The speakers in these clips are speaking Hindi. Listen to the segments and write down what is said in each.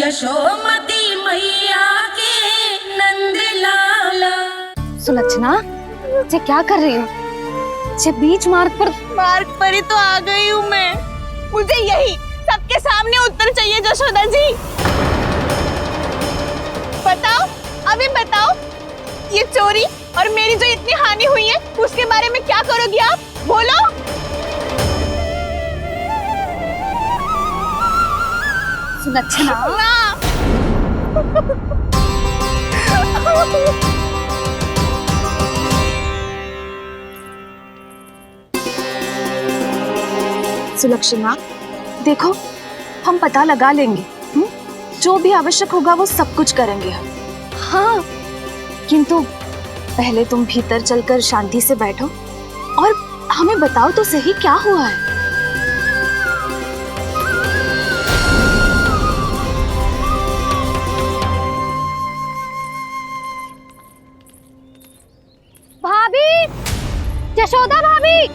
यशोमती मैया के नंद लाला। सुलक्षणा, ये क्या कर रही हो? ये बीच मार्ग पर ही तो आ गई हूँ मैं। मुझे यही सबके सामने उत्तर चाहिए जशोदा जी। बताओ, अभी बताओ, ये चोरी और मेरी जो इतनी हानि हुई है उसके बारे में क्या करोगी आप? बोलो। सुलक्षणा, सुलक्षणा, देखो हम पता लगा लेंगे, जो भी आवश्यक होगा वो सब कुछ करेंगे हम। हाँ, किंतु पहले तुम भीतर चलकर शांति से बैठो और हमें बताओ तो सही क्या हुआ है। भाभी, यशोदा भाभी,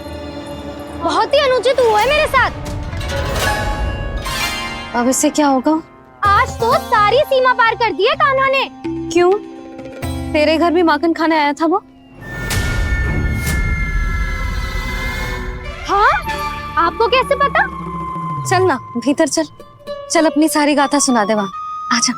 बहुत ही अनुचित हुआ है मेरे साथ। अब इससे क्या होगा? आज तो सारी सीमा पार कर दी है कान्हा ने। क्यों? तेरे घर भी माखन खाने आया था वो? हाँ? आपको कैसे पता? चल ना भीतर चल, चल अपनी सारी गाथा सुना दे वहां। आजा।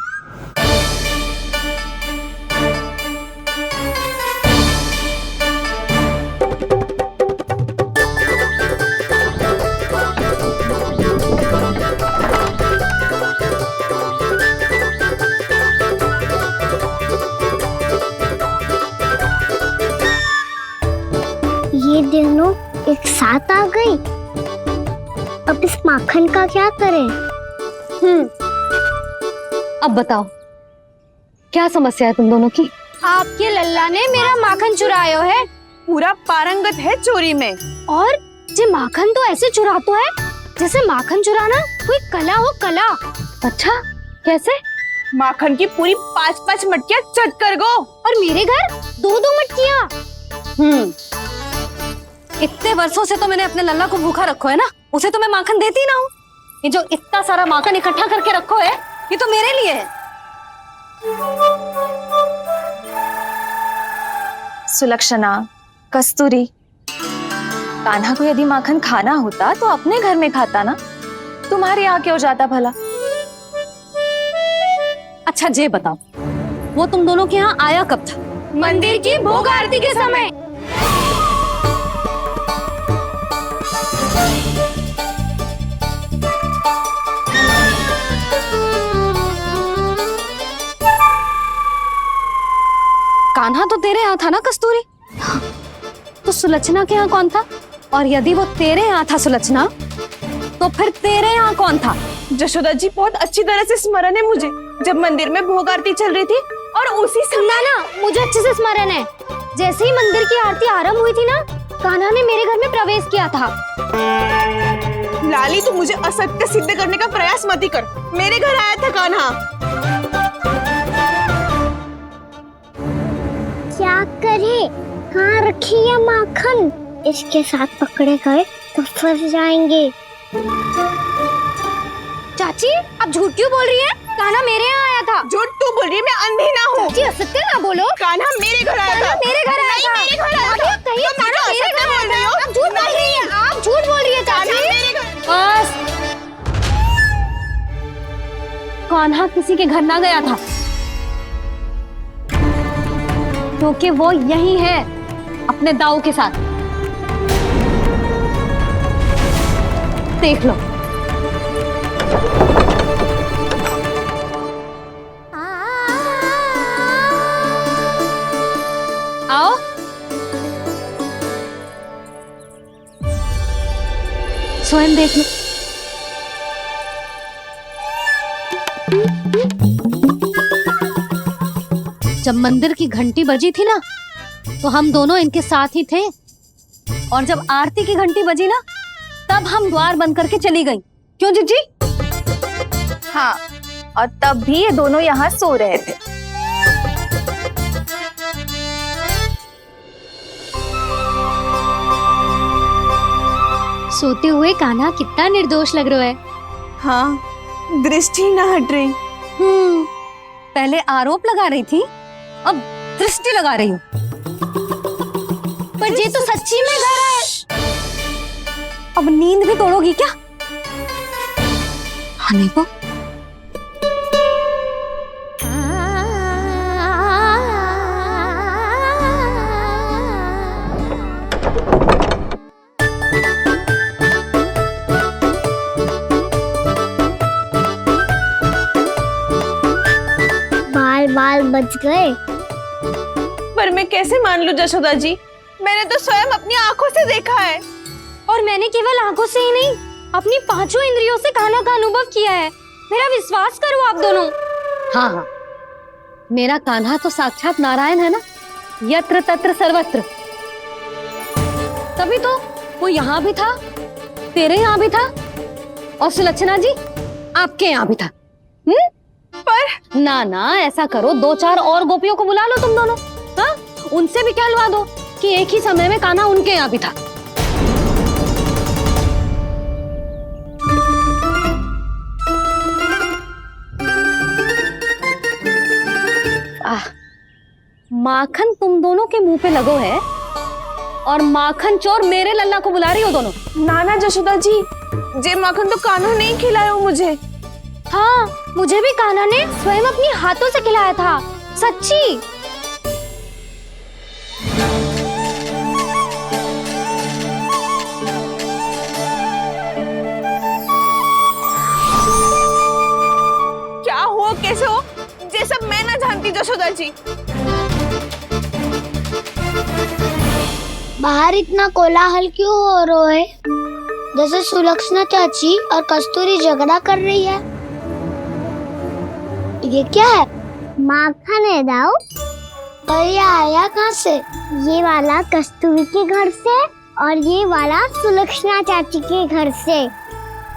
ये दोनों एक साथ आ गई। अब इस माखन का क्या करें? अब बताओ, क्या समस्या है तुम दोनों की? आपके लल्ला ने मेरा माखन चुरायो है। पूरा पारंगत है चोरी में। और ये माखन तो ऐसे चुराता है जैसे माखन चुराना कोई कला हो, कला। अच्छा, कैसे? माखन की पूरी 5-5 मटकियां चट कर गो। और मेरे घर 2-2 मटकियां। इतने वर्षों से तो मैंने अपने लल्ला को भूखा रखो है ना, उसे तो मैं माखन देती ना हूँ। ये जो इतना सारा माखन इकट्ठा करके रखो है, ये तो मेरे लिए है। सुलक्षणा, कस्तूरी, कान्हा को यदि माखन खाना होता तो अपने घर में खाता ना, तुम्हारे यहाँ क्यों जाता भला? अच्छा ये बताओ, वो तुम दोनों के यहाँ आया कब था? मंदिर की भोग आरती के समय। कान्हा तो तेरे यहाँ था ना कस्तूरी? तो सुलक्षणा के यहाँ कौन था? और यदि वो तेरे यहाँ था सुलक्षणा, तो फिर तेरे यहाँ कौन था? जशोदा जी, बहुत अच्छी तरह से स्मरण है मुझे, जब मंदिर में भोग आरती चल रही थी और उसी समय ना, मुझे अच्छे से स्मरण है। जैसे ही मंदिर की आरती आरंभ हुई थी ना, कान्हा ने मेरे घर में प्रवेश किया था। लाली, तू मुझे असत्य सिद्ध करने का प्रयास मत ही कर। मेरे घर आया था कान्हा। क्या करे? कहाँ रखी है माखन? इसके साथ पकड़े गए तो फंस जाएंगे। चाची, आप झूठ क्यों बोल रही हैं? कान्हा मेरे यहाँ आया था। झूठ तू बोल रही है? मैं अंधी ना हूँ। चाची, असत्य ना बोलो। कान्हा मेरे घर आया था। मेरे घर आया था। मेरे घर आया था। कहिए कान्हा मेरे घर आया था। आप झूठ बोल रही हैं। आप झूठ बोल रही हैं चाची। बस, कान्हा किसी के घर ना गया था, क्योंकि वो यही है अपने दाऊ के साथ। देख लो। आओ। स्वयं देख लो। जब मंदिर की घंटी बजी थी ना, तो हम दोनों इनके साथ ही थे, और जब आरती की घंटी बजी ना, तब हम द्वार बंद करके चली गई। क्यों जीजी? हाँ, और तब भी ये दोनों यहाँ सो रहे थे। सोते हुए कान्हा कितना निर्दोष लग रहा है। हाँ, दृष्टि ना हट रही। पहले आरोप लगा रही थी, अब दृष्टि लगा रही हूँ। पर ये तो सच्ची में घर है। अब नींद भी तोड़ोगी क्या? हनी को बाल बच गए। पर मैं कैसे मान लूं जशोदा जी, मैंने तो स्वयं अपनी आंखों से देखा है। और मैंने केवल आंखों से ही नहीं, अपनी पांचों इंद्रियों से कान्हा का अनुभव किया है। मेरा विश्वास करो आप दोनों। हाँ हाँ, मेरा कान्हा तो साक्षात नारायण है ना, यत्र तत्र सर्वत्र। तभी तो वो यहाँ भी था, तेरे यहाँ भी था, और सुलक्षणा जी आपके यहाँ भी था। पर ना ना, ऐसा करो, 2-4 और गोपियों को बुला लो तुम दोनों। हाँ, उनसे भी कहलवा दो कि एक ही समय में कान्हा उनके यहाँ भी था। माखन तुम दोनों के मुंह पे लगो है, और माखन चोर मेरे लल्ला को बुला रही हो दोनों। नाना जशोदा जी, जे माखन तो कान्हा नहीं खिलाया मुझे। हाँ, मुझे भी कान्हा ने स्वयं अपनी हाथों से खिलाया था, सच्ची। क्या हो कैसे हो, ये सब मैं ना जानती जशोदा जी। बाहर इतना कोलाहल क्यों हो रहा है? जैसे सुलक्षणा चाची और कस्तूरी झगड़ा कर रही है। ये क्या है? माखन है दाऊ। और ये आया कहाँ से? ये वाला कस्तूरी के घर से और ये वाला सुलक्षणा चाची के घर से।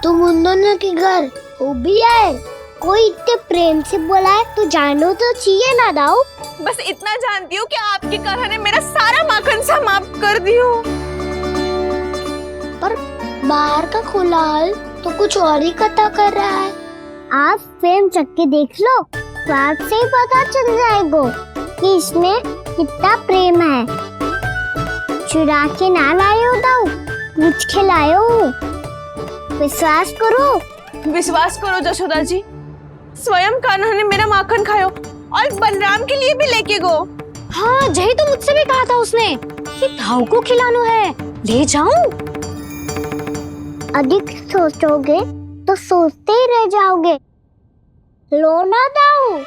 तुम उन दोनों के घर वो भी आए? कोई इतने प्रेम से बोला है तो जानो तो चाहिए ना दाऊ। बस इतना जानती हूँ कि आपकी कान्हा ने मेरा सारा माखन समाप्त कर दियो। पर बाहर का कोलाहल तो कुछ और ही कथा कर रहा है। आप फिल्म चख के देख लो तो आपसे ही पता चल जाएगा कि इसमें कितना प्रेम है। चुरा के ना लाए हो दाऊ, कुछ खिलाए हो। विश्वास करो जशोदा जी, स्वयं कान्हा ने मेरा माखन खायो और बलराम के लिए भी लेके गो। हाँ, यही तो मुझसे भी कहा था उसने कि दाऊ को खिलाना है, ले जाऊं। अधिक सोचोगे तो सोचते ही रह जाओगे। लो ना दाऊ।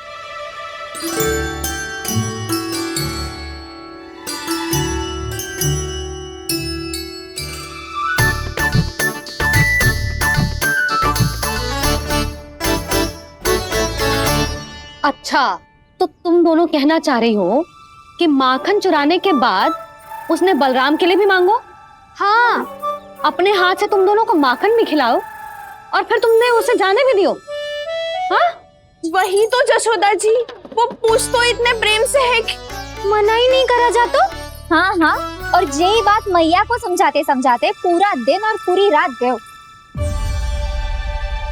अच्छा, तो तुम दोनों कहना चाह रही हो कि माखन चुराने के बाद उसने बलराम के लिए भी मांगो? हाँ, अपने हाथ से तुम दोनों को माखन भी खिलाओ और फिर तुमने उसे जाने भी दियो। हाँ, वही तो जशोदा जी, वो पूछ तो इतने प्रेम से है कि मना ही नहीं करा जाता। हाँ हाँ, और यही बात मैया को समझाते समझाते पूरा दिन और पूरी रात गए।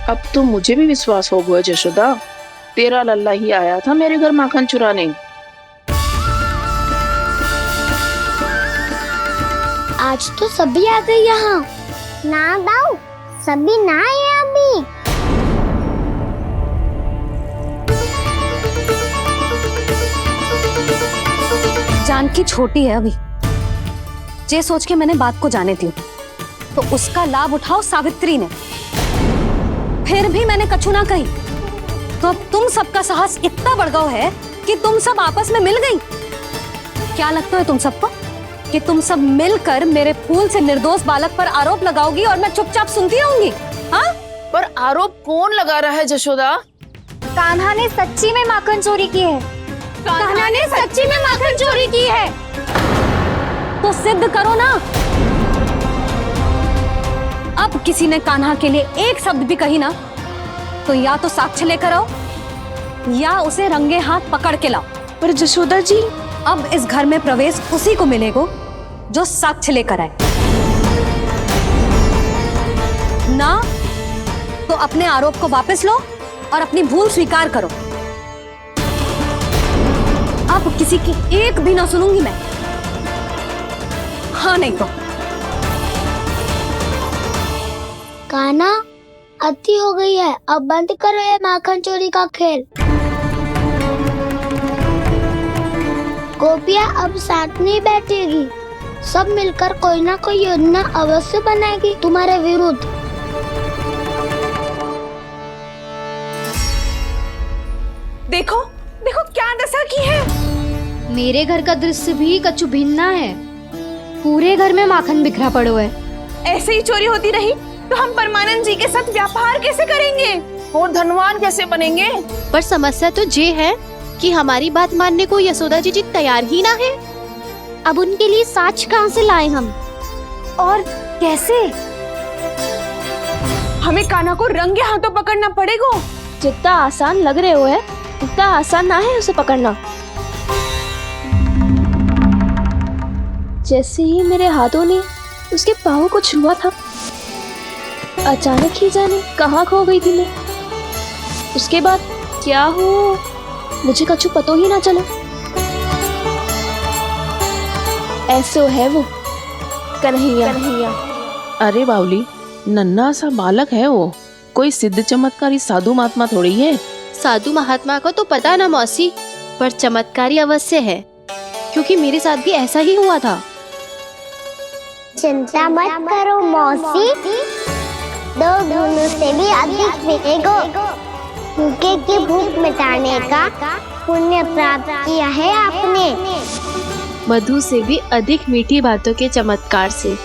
अब तो मुझे भी विश्वास हो गया जशोदा, तेरा लल्ला ही आया था मेरे घर माखन चुराने। आज तो सभी आ गए यहाँ। ना दाऊ, सभी ना आए अभी। जानकी छोटी है अभी, ये सोच के मैंने बात को जाने दी, तो उसका लाभ उठाओ सावित्री ने। फिर भी मैंने कछु ना कही, तो अब तुम सबका साहस इतना बढ़ गया है कि तुम सब आपस में मिल गई। क्या लगता है तुम सबको कि तुम सब मिलकर मेरे फूल से निर्दोष बालक पर आरोप लगाओगी और मैं चुपचाप सुनती रहूंगी? हाँ? पर आरोप कौन लगा रहा है जशोदा? कान्हा ने सच्ची में माखन चोरी की है। कान्हा ने सच्ची में माखन चोरी की है, तो सिद्ध करो ना। अब किसी ने कान्हा के लिए एक शब्द भी कही ना, तो या तो साक्ष्य लेकर आओ या उसे रंगे हाथ पकड़ के लाओ। पर जशोदा जी, अब इस घर में प्रवेश उसी को मिलेगा जो साक्ष्य लेकर आए। ना तो अपने आरोप को वापस लो और अपनी भूल स्वीकार करो। अब किसी की एक भी ना सुनूंगी मैं। हाँ नहीं तो कान्हा, अति हो गई है, अब बंद करो ये माखन चोरी का खेल। गोपिया अब साथ नहीं बैठेगी, सब मिलकर कोई ना कोई योजना अवश्य बनाएगी तुम्हारे विरुद्ध। देखो देखो क्या दशा की है। मेरे घर का दृश्य भी कछु भिन्न है। पूरे घर में माखन बिखरा पड़ो है। ऐसे ही चोरी होती रही तो हम परमानंद जी के साथ व्यापार कैसे करेंगे और धनवान कैसे बनेंगे? पर समस्या तो ये है कि हमारी बात मानने को यशोदा जी तैयार ही ना है। अब उनके लिए साक्ष्य कहाँ से लाएं हम? और कैसे? हमें कान्हा को रंगे हाथों पकड़ना पड़ेगा। जितना आसान लग रहे हो है उतना आसान ना है उसे पकड़ना। जैसे ही मेरे हाथों ने उसके पाँव को छुआ था, अचानक ही जाने कहाँ खो गई थी मैं। उसके बाद क्या हो मुझे कछु पतो ही ना चला। ऐसो है वो कन्हैया। अरे बावली, नन्हा सा बालक है वो, कोई सिद्ध चमत्कारी साधु महात्मा थोड़ी है। साधु महात्मा को तो पता ना मौसी, पर चमत्कारी अवश्य है, क्योंकि मेरे साथ भी ऐसा ही हुआ था। चिंता मत करो मौसी, 2 गुणों से भी अधिक मिलेगा। भूखे की भूख मिटाने का पुण्य प्राप्त किया है आपने। मधु से भी अधिक मीठी बातों के चमत्कार से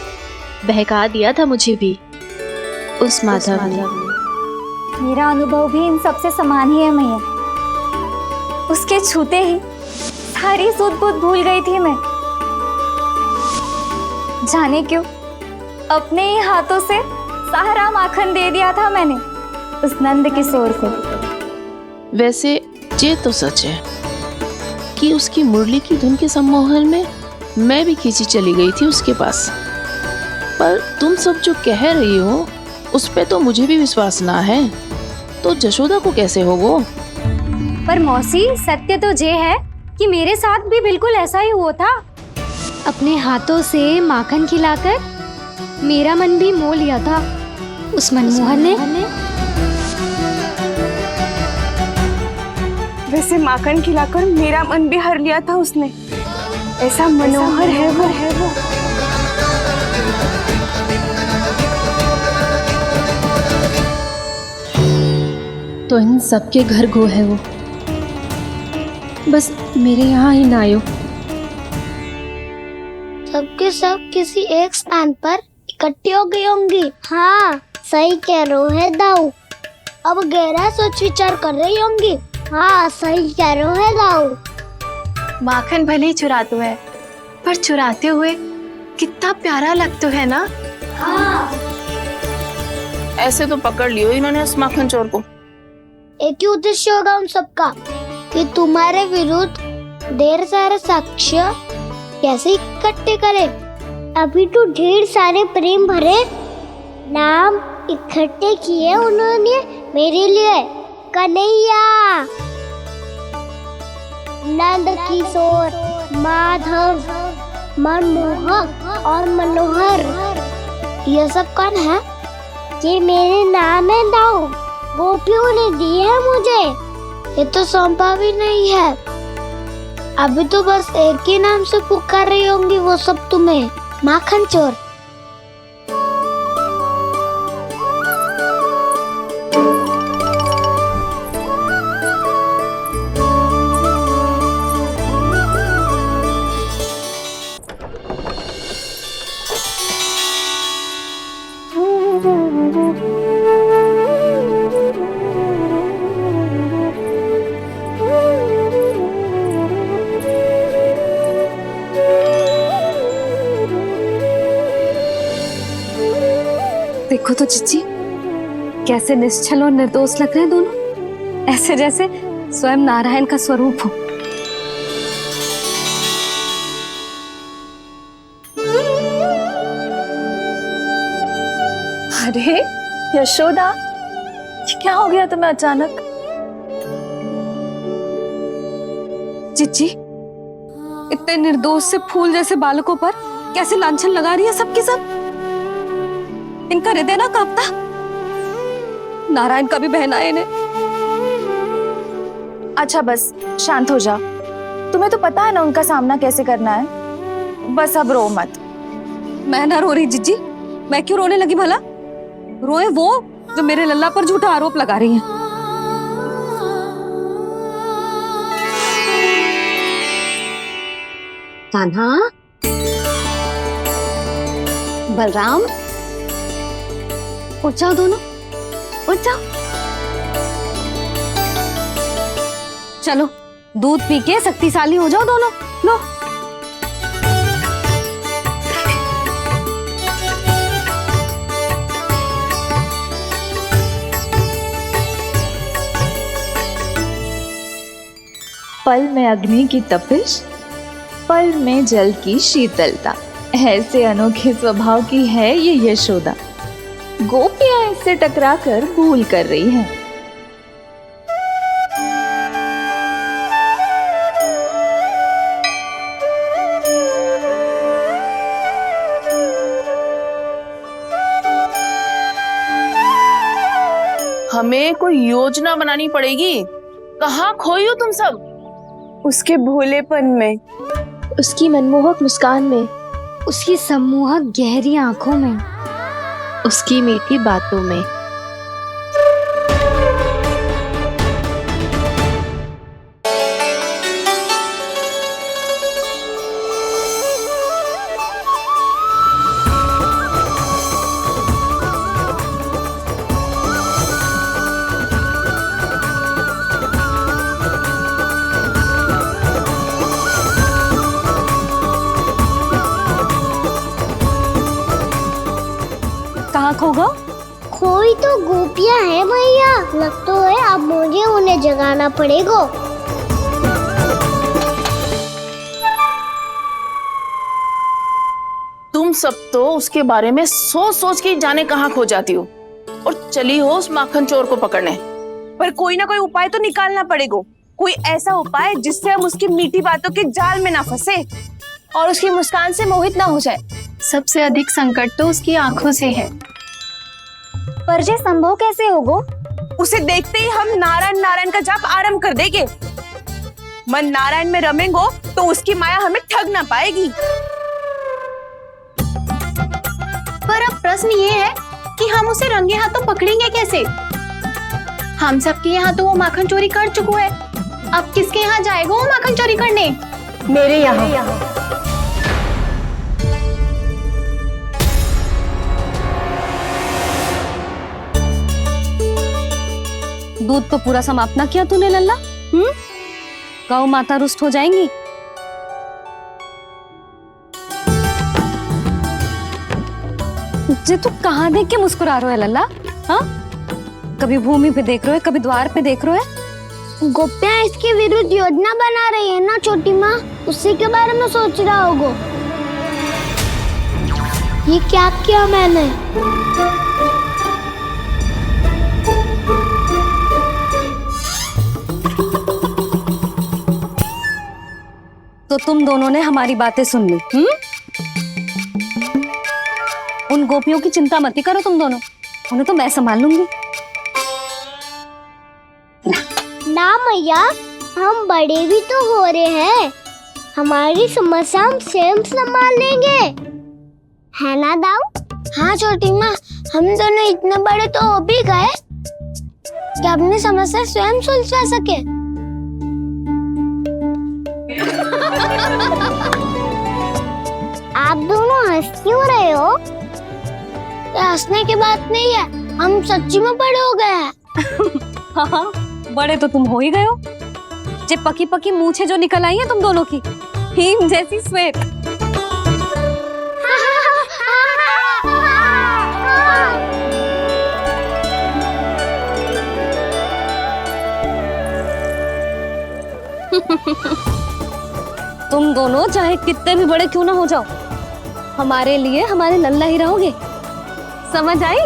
बहका दिया था मुझे भी उस माधव ने। मेरा अनुभव भी इन सबसे समान ही है मैया। उसके छूते ही सारी सूध बूध भूल गई थी मैं। जाने क्यों अपने ही हाथों से सारा माखन दे दिया था मैंने उस नंद किशोर को। वैसे ये तो सच है कि उसकी मुरली की धुन के सम्मोहन में मैं भी खींची चली गई थी उसके पास। पर तुम सब जो कह रही हो उस पे तो मुझे भी विश्वास ना है, तो जशोदा को कैसे होगो? पर मौसी, सत्य तो ये है कि मेरे साथ भी बिल्कुल ऐसा ही हुआ था। अपने हाथों से माखन खिलाकर मेरा मन भी मोह लिया था उस मनमोहन ने। वैसे माखन खिलाकर मेरा मन भी हर लिया था उसने। ऐसा मनोहर है वो। तो इन सबके घर गो है वो, बस मेरे यहाँ ही ना आयो। सबके सब किसी एक स्थान पर इकट्ठी हो गई होंगी। हाँ, सही कह रहे है दाऊ। अब गहरा सोच विचार कर रही होंगी। हाँ, सही कह रहे है दाऊ। माखन भले ही चुराते है, पर चुराते हुए कितना प्यारा लगता है ना। ऐसे तो पकड़ लियो इन्होंने उस माखन चोर को। एक ही उद्देश्य होगा उन सबका कि तुम्हारे विरुद्ध ढेर सारे साक्ष्य कैसे इकट्ठे करे। अभी तो ढेर सारे प्रेम भरे नाम इकट्ठे किए उन्होंने मेरे लिए। कन्हैया, नंद किशोर, माधव, मनमोहक और मनोहर, ये सब कौन है? ये मेरे नाम है दाऊ। गोपियों ने दी है मुझे, ये तो सौंपा भी नहीं है। अभी तो बस एक ही नाम से पुकार रही होंगी वो सब तुम्हें, माखन चोर। देखो तो चिच्ची, कैसे निश्चल और निर्दोष लग रहे हैं दोनों, ऐसे जैसे स्वयं नारायण का स्वरूप हो। अरे यशोदा, ये क्या हो गया तुम्हें अचानक? चिच्ची, इतने निर्दोष से फूल जैसे बालकों पर कैसे लांछन लगा रही है सबकी सब। इनका हृदय ना कांपता। नारायण का भी बहना है इन्हें। अच्छा बस शांत हो जा, तुम्हें तो पता है ना उनका सामना कैसे करना है। बस अब रो मत। मैं ना रो रही जीजी, मैं क्यों रोने लगी भला? रोए वो जो मेरे लल्ला पर झूठा आरोप लगा रही है। कान्हा, बलराम, उठ जाओ दोनों, उठ जाओ। चलो दूध पी के शक्तिशाली हो जाओ दोनों। लो पल में अग्नि की तपिश, पल में जल की शीतलता, ऐसे अनोखे स्वभाव की है ये यशोदा। गोपियां इससे टकराकर भूल कर रही हैं। हमें कोई योजना बनानी पड़ेगी। कहाँ खोई हो तुम सब? उसके भोलेपन में, उसकी मनमोहक मुस्कान में, उसकी सम्मोहक गहरी आंखों में, उसकी मीठी बातों में। कहाँ खो गो? कोई तो गोपियां है भैया, लगता है अब मुझे उन्हें जगाना पड़ेगा। तुम सब तो उसके बारे में सोच सोच के जाने कहाँ खो जाती हो और चली हो उस माखन चोर को पकड़ने। पर कोई ना कोई उपाय तो निकालना पड़ेगा। कोई ऐसा उपाय जिससे हम उसकी मीठी बातों के जाल में ना फंसे और उसकी मुस्कान से मोहित ना हो जाए। सबसे अधिक संकट तो उसकी आंखों से है। पर ये संभव कैसे होगा? उसे देखते ही हम नारायण नारायण का जाप आरंभ कर देंगे। मन नारायण में रमेंगो तो उसकी माया हमें ठग ना पाएगी। पर अब प्रश्न ये है कि हम उसे रंगे हाथों पकड़ेंगे कैसे? हम सबके यहाँ तो वो माखन चोरी कर चुका है। अब किसके यहाँ जाएगा वो माखन चोरी करने? मेरे यहाँ। दूध तो पूरा समाप्त ना किया तूने लल्ला। गौ माता रुष्ट हो जाएंगी। जे तू कहाँ देख के मुस्कुरा रहे हो लल्ला? हाँ, कभी भूमि पे देख रहे हो, कभी द्वार पे देख रहे हो। गोपियां इसके विरुद्ध योजना बना रही है ना छोटी माँ, उसी के बारे में सोच रहा होगा। ये क्या किया मैंने? तो तुम दोनों ने हमारी बातें सुन ली। उन गोपियों की चिंता मत करो तुम दोनों, उन्हें तो मैं संभाल लूंगी। ना मैया, हम बड़े भी तो हो रहे हैं, हमारी समस्या हम स्वयं संभाल लेंगे, है ना दाऊ? हाँ छोटी माँ, हम दोनों इतने बड़े तो हो भी गए कि अपनी समस्या स्वयं सुलझा सके। आप दोनों हंस क्यों रहे हो? ये हंसने की बात नहीं है, हम सच्ची में बड़े हो गए हैं। हाँ, बड़े तो तुम हो ही गए हो। जे पकी पकी मूछें जो निकल आई हैं तुम दोनों की, हीम जैसी श्वेत। तुम दोनों चाहे कितने भी बड़े क्यों ना हो जाओ, हमारे लिए हमारे लल्ला ही रहोगे, समझ आई?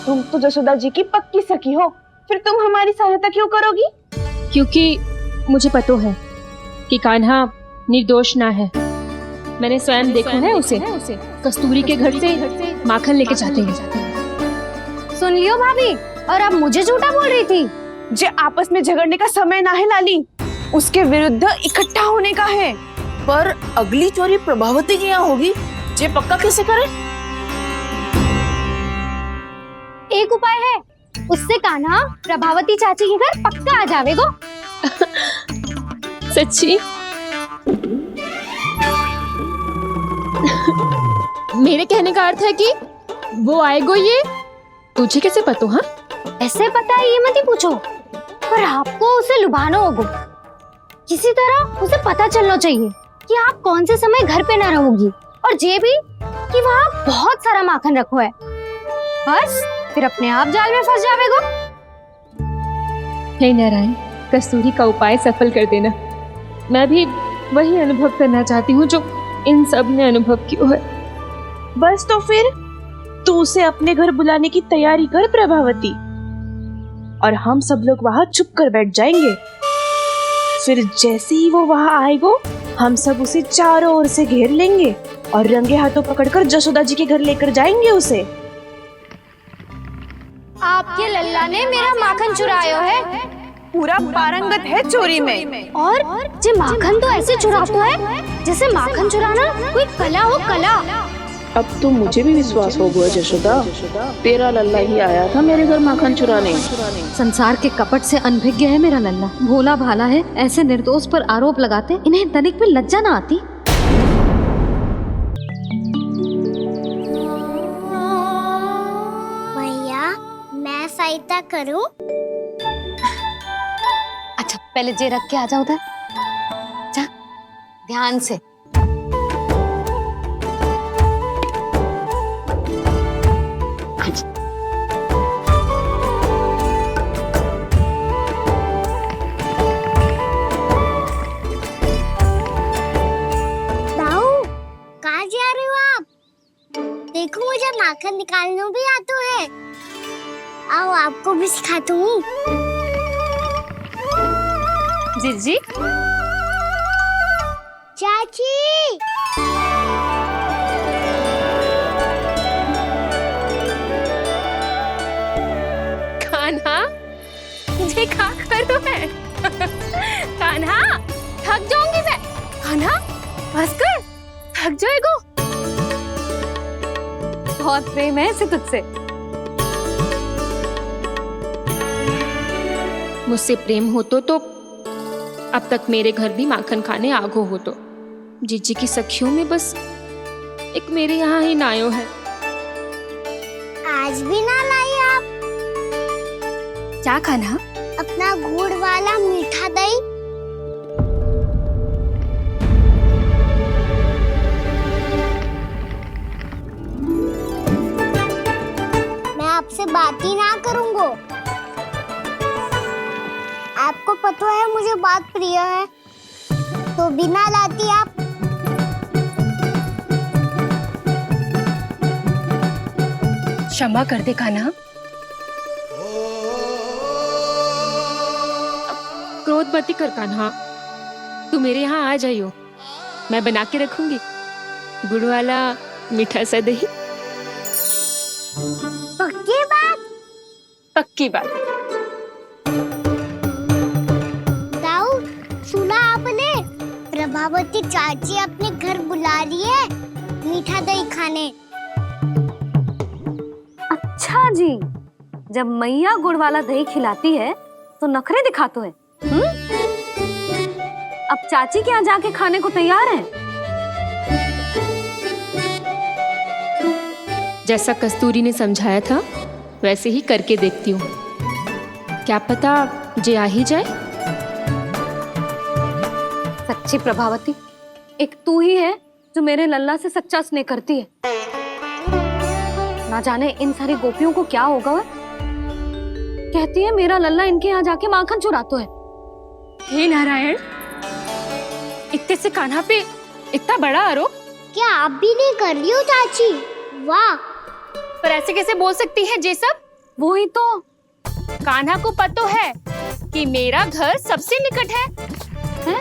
तुम तो तो जसोदा जी की पक्की सखी हो, फिर तुम हमारी सहायता क्यों करोगी? क्योंकि मुझे पता है कि कान्हा निर्दोष ना है। मैंने स्वयं देखा है उसे कस्तूरी के घर से माखन लेके जाते हैं। सुन लियो भाभी, और अब मुझे झूठा बोल रही थी। जे आपस में झगड़ने का समय ना है लाली, उसके विरुद्ध इकट्ठा होने का है। पर अगली चोरी प्रभावती की यहाँ होगी, जे पक्का कैसे करे? एक उपाय है, उससे कान्हा प्रभावती चाची के घर पक्का आ जावेगो। सच्ची? मेरे कहने का अर्थ है कि वो आएगो, ये तुझे कैसे पता? हाँ, ऐसे पता है ये मत ही पूछो, पर आपको उसे लुभाना होगा। किसी तरह उसे पता चलना चाहिए कि आप कौन से समय घर पे ना रहोगी, और ये भी कि वहाँ बहुत सारा माखन रखो है। बस फिर अपने आप जाल में फंस जावेगो। हे नारायण, कस्तूरी का उपाय सफल कर देना। मैं भी वही अनुभव करना चाहती हूँ जो इन सब ने अनुभव किया है। बस तो फिर तू उसे अपने घर बुलाने की तैयारी कर प्रभावती, और हम सब लोग वहाँ चुप कर बैठ जाएंगे। फिर जैसे ही वो वहाँ आएगो, हम सब उसे चारों ओर से घेर लेंगे और रंगे हाथों पकड़कर जसोदा जी के घर लेकर जाएंगे उसे। आपके लल्ला ने मेरा माखन चुरायो है, पूरा पारंगत है चोरी में। और जे माखन तो ऐसे चुराता है जैसे माखन चुराना कोई कला हो, कला। अब तो मुझे भी विश्वास हो गया जशोदा, तेरा लल्ला ही आया था मेरे घर माखन चुराने। संसार के कपट से अनभिज्ञ है मेरा लल्ला, भोला भाला है। ऐसे निर्दोष पर आरोप लगाते इन्हें तनिक भी लज्जा ना आती। भैया, मैं सहायता करूं? अच्छा, पहले जे रख के आ जाओ उधर, जा ध्यान से। देखो, मुझे माखन निकालना भी आता है। आओ, आपको भी सिखाता हूँ। जीजी, चाची, कान्हा मुझे क्या करो है? कान्हा, थक जाऊंगी मैं। कान्हा, बस कर, थक जाएगो। बहुत प्रेम है इसे तुझसे। मुझसे प्रेम हो तो अब तक मेरे घर भी माखन खाने आगो हो तो। जीजी की सखियों में बस एक मेरे यहाँ ही नायो है। आज भी ना लाई आप? क्या खाना? अपना गुड़ वाला मीठा दही। मैं आपसे बात ही ना करूंगा। आपको पता है मुझे बात प्रिय है, तो बिना लाती आप। क्षमा कर दे कान्हा। क्रोध मत कर कान्हा, तू मेरे यहाँ आ जाइयो, मैं बना के रखूंगी गुड़ वाला मीठा सा दही। पक्की बात? पक्की बात। दाऊ, सुना आपने? प्रभावती चाची अपने घर बुला रही है मीठा दही खाने। अच्छा जी, जब मैया गुड़ वाला दही खिलाती है तो नखरे दिखाते हैं। अब चाची के यहाँ जाके खाने को तैयार हैं। जैसा कस्तूरी ने समझाया था वैसे ही करके देखती हूँ, क्या पता जे आ ही जाए। सच्ची प्रभावती, एक तू ही है जो मेरे लल्ला से सच्चा स्नेह करती है। ना जाने इन सारी गोपियों को क्या होगा। वह कहती है मेरा लल्ला इनके यहाँ जाके माखन चुराता है। हे नारायण, इतने से कान्हा पे इतना बड़ा आरोप। क्या आप भी नहीं कर रही हो चाची? वाह, पर ऐसे कैसे बोल सकती है जे सब? वो ही तो। कान्हा को पता है कि मेरा घर सबसे निकट है, हैं?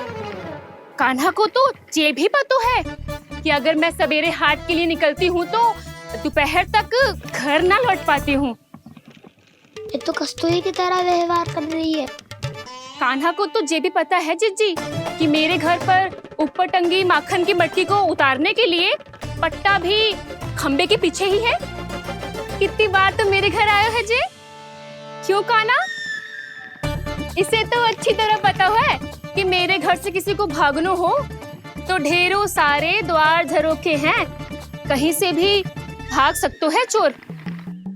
कान्हा को तो ये भी पता है कि अगर मैं सवेरे हाट के लिए निकलती हूँ तो दोपहर तक घर ना लौट पाती हूँ। ये तो कस्तूरी की तरह व्यवहार कर रही है। कान्हा को तो ये भी पता है जीजी कि मेरे घर पर ऊपर टंगी माखन की मटकी को उतारने के लिए पट्टा भी खंबे के पीछे ही है। कितनी बार तो मेरे घर आयो है जी। क्यों कान्हा? इसे तो अच्छी तरह पता है कि मेरे घर से किसी को भागना हो तो ढेरों सारे द्वार झरोखे हैं, कहीं से भी भाग सकते है चोर।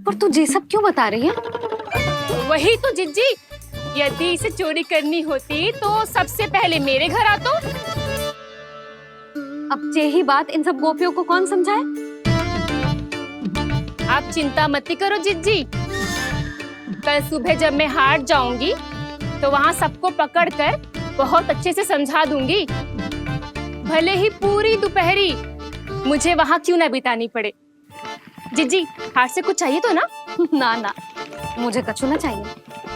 पर तू ये सब क्यों बता रही है? वही तो जिज्जी, यदि इसे चोरी करनी होती तो सबसे पहले मेरे घर आतो। अब यही बात इन सब गोपियों को कौन समझाए? आप चिंता मत करो जिज्जी, कल सुबह जब मैं हाट जाऊंगी तो वहाँ सबको पकड़कर बहुत अच्छे से समझा दूंगी, भले ही पूरी दोपहरी मुझे वहाँ क्यों ना बितानी पड़े। जिज्जी, हाट से कुछ चाहिए तो ना? ना ना, मुझे कछु ना चाहिए।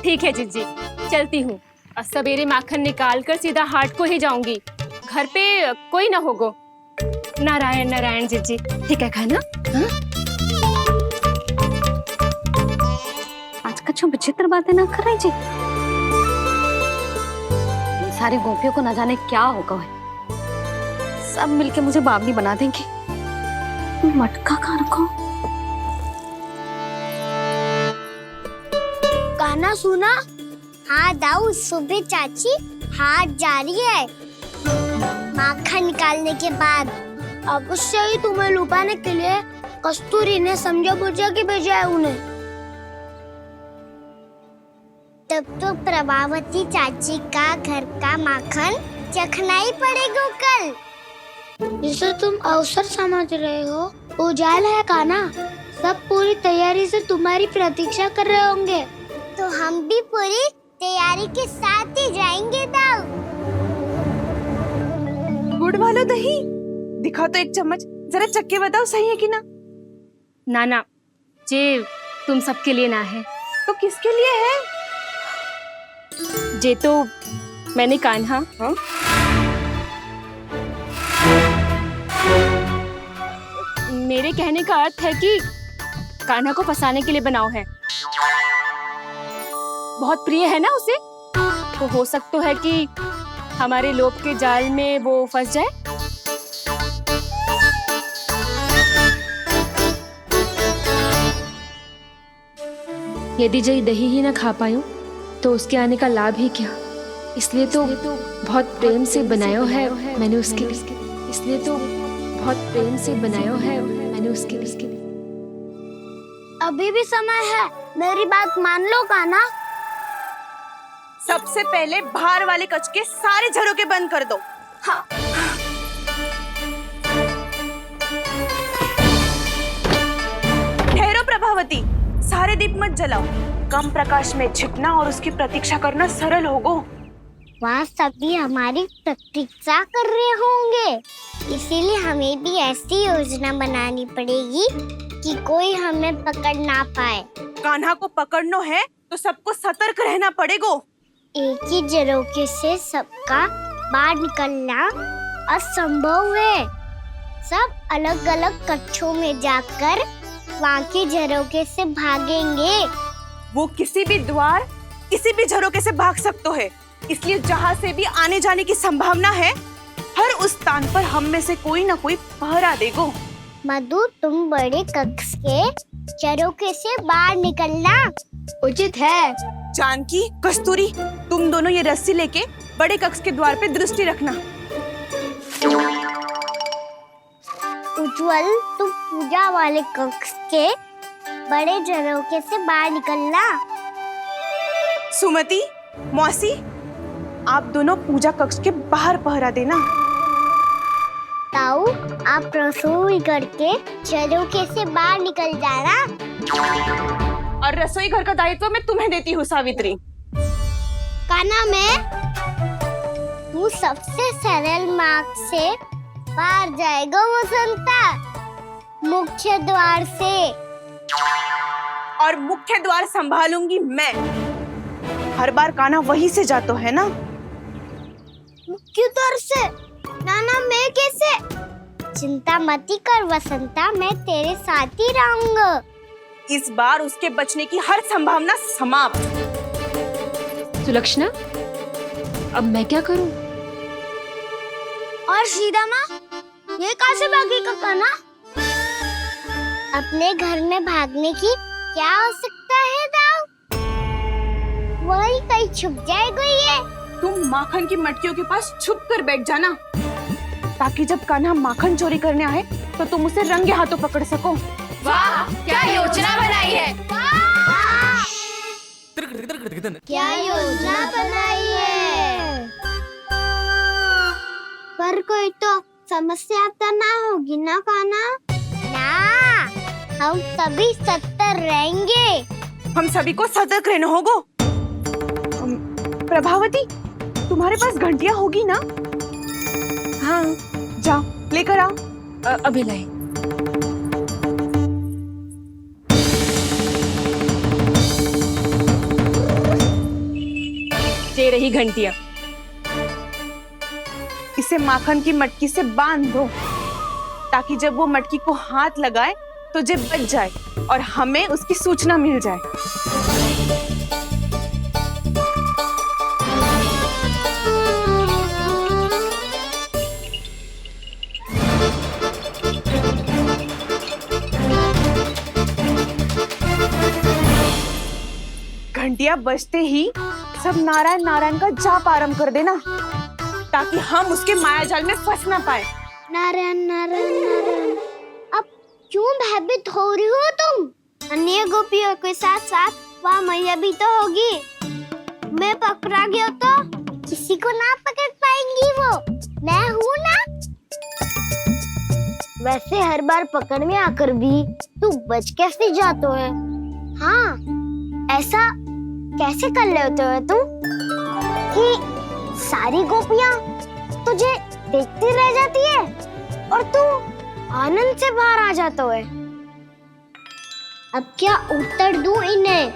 ठीक है जिज्जी, चलती हूँ। और सवेरे माखन निकाल कर सीधा हाट को ही जाऊंगी, घर पे कोई ना होगो। नारायण नारायण जिज्जी, ठीक है खाना? हाँ? आज कछु विचित्र बातें ना कर रही जी। इन सारी गोपियों को न जाने क्या होगा है। सब मिलके मुझे बावली बना देंगे। मटका कहाँ रखो? गाना सुना? हाँ दाऊ, सुबह चाची हाथ जा रही है माखन निकालने के बाद। अवश्य ही तुम्हें लुभाने के लिए कस्तूरी ने समझा बुझा के भेजा है उन्हें। तब तो प्रभावती चाची का घर का माखन चखना ही पड़ेगा कल। जिसे तुम अवसर समझ रहे हो, उजाला है कान्हा। सब पूरी तैयारी से तुम्हारी प्रतीक्षा कर रहे होंगे। तो हम भी पूरी तैयारी के साथ ही जाएंगे दाऊ। गुड़ वाला दही दिखाओ तो एक चम्मच, जरा चख के बताओ सही है कि ना। ना, ये तुम सबके लिए ना है। तो किसके लिए है? ये तो मैंने कान्हा, हाँ? मेरे कहने का अर्थ है कि कान्हा को फंसाने के लिए बनाओ है। बहुत प्रिय है ना उसे, तो हो सकता है कि हमारे लोभ के जाल में वो फंस जाए। यदि जय दही ही ना खा पायूं तो उसके आने का लाभ ही क्या। इसलिए तो बहुत प्रेम से बनाया है मैंने उसके लिए। इसलिए तो बहुत प्रेम से बनाया है मैंने उसके लिए। अभी भी समय है, मेरी बात मान लो कान्हा। सबसे पहले बाहर वाले कच के सारे झरोके बंद कर दो। हाँ। ठहरो प्रभावती, सारे दीप मत जलाओ। कम प्रकाश में छिपना और उसकी प्रतीक्षा करना सरल होगो। वहाँ सभी हमारी प्रतीक्षा कर रहे होंगे, इसीलिए हमें भी ऐसी योजना बनानी पड़ेगी कि कोई हमें पकड़ ना पाए। कान्हा को पकड़ना है तो सबको सतर्क रहना पड़ेगा। एक ही झरोके से सबका बाहर निकलना असंभव है। सब अलग अलग कक्षों में जाकर वहाँ के झरोके से भागेंगे। वो किसी भी द्वार, किसी भी झरोके से भाग सकते है, इसलिए जहाँ से भी आने जाने की संभावना है, हर उस स्थान पर हम में से कोई ना कोई पहरा देगो। मधु, तुम बड़े कक्ष के झरोके से बाहर निकलना उचित है। जानकी, कस्तूरी, तुम दोनों ये रस्सी लेके बड़े कक्ष के द्वार पे दृष्टि रखना। उज्जवल, तुम पूजा वाले कक्ष के बड़े झरोके से बाहर निकलना। सुमति, मौसी, आप दोनों पूजा कक्ष के बाहर पहरा देना। ताऊ, आप रसोई करके झरोके से बाहर निकल जाना। और रसोई घर का दायित्व मैं तुम्हें देती हूँ सावित्री। कान्हा, मैं तू सबसे सरल मार्ग से बाहर जाएगा वसंता, मुख्य द्वार से। और मुख्य द्वार संभालूंगी मैं। हर बार कान्हा वहीं से जाता है ना। मुख्य द्वार से? नाना मैं कैसे? चिंता मती कर वसंता, मैं तेरे साथ ही रहूंगा। इस बार उसके बचने की हर संभावना समाप्त। सुलक्षणा, अब मैं क्या करूं? और सीधा माँ, ये कहाँ से भागेगा कान्हा? अपने घर में भागने की क्या हो सकता है दाऊ? वही कहीं छुप जाएगा ये। तुम माखन की मटकियों के पास छुप कर बैठ जाना, ताकि जब कान्हा माखन चोरी करने आए तो तुम उसे रंगे हाथों पकड़ सको। वाह, क्या योजना बनाई है। क्या योजना बनाई है? पर कोई तो समस्या तो ना होगी ना कान्हा? ना, हम सभी सतर्क रहेंगे। हम सभी को सतर्क रहना होगा। प्रभावती, तुम्हारे पास घंटियां होगी ना? हाँ, जाओ लेकर आओ। अभी लाई। ये रही घंटियां। इसे माखन की मटकी से बांध दो, ताकि जब वो मटकी को हाथ लगाए तो जे बच जाए और हमें उसकी सूचना मिल जाए। घंटियां बजते ही सब नारायण नारायण का जाप आरंभ कर देना, ताकि हम उसके मायाजाल में फंस ना पाए। नारायण नारायण नारायण। अब क्यों भयभीत हो रही हो तुम? अन्य गोपियों के साथ साथ वहाँ मैया भी तो होगी। मैं पकड़ा गया तो किसी को ना पकड़ पाएंगी वो। मैं हूँ ना। वैसे हर बार पकड़ने आकर भी तू बच कैसे जाता है? हाँ, ऐसा कैसे कर लेते हो तुम कि सारी गोपियाँ तुझे देखती रह जाती है और तू आनंद से बाहर आ जाता है? अब क्या उत्तर दूं इन्हें?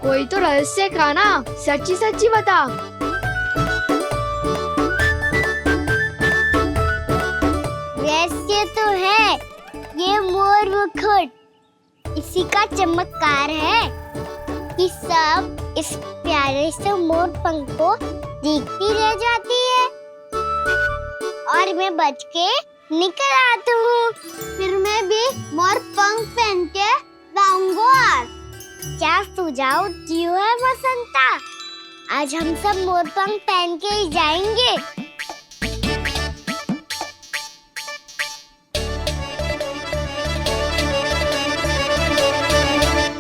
कोई तो रहस्य कान्हा, सच्ची सच्ची बता। रहस्य तो है, ये मोर मुकुट इसी का चमत्कार है कि सब इस प्यारे से मोर पंख को देखती रह जाती है और मैं बच के निकल आती हूँ। फिर मैं भी मोर पंख पहन के गाऊंगा। क्या सुझाव दियो है वसंता? आज हम सब मोर पंख पहन के ही जाएंगे।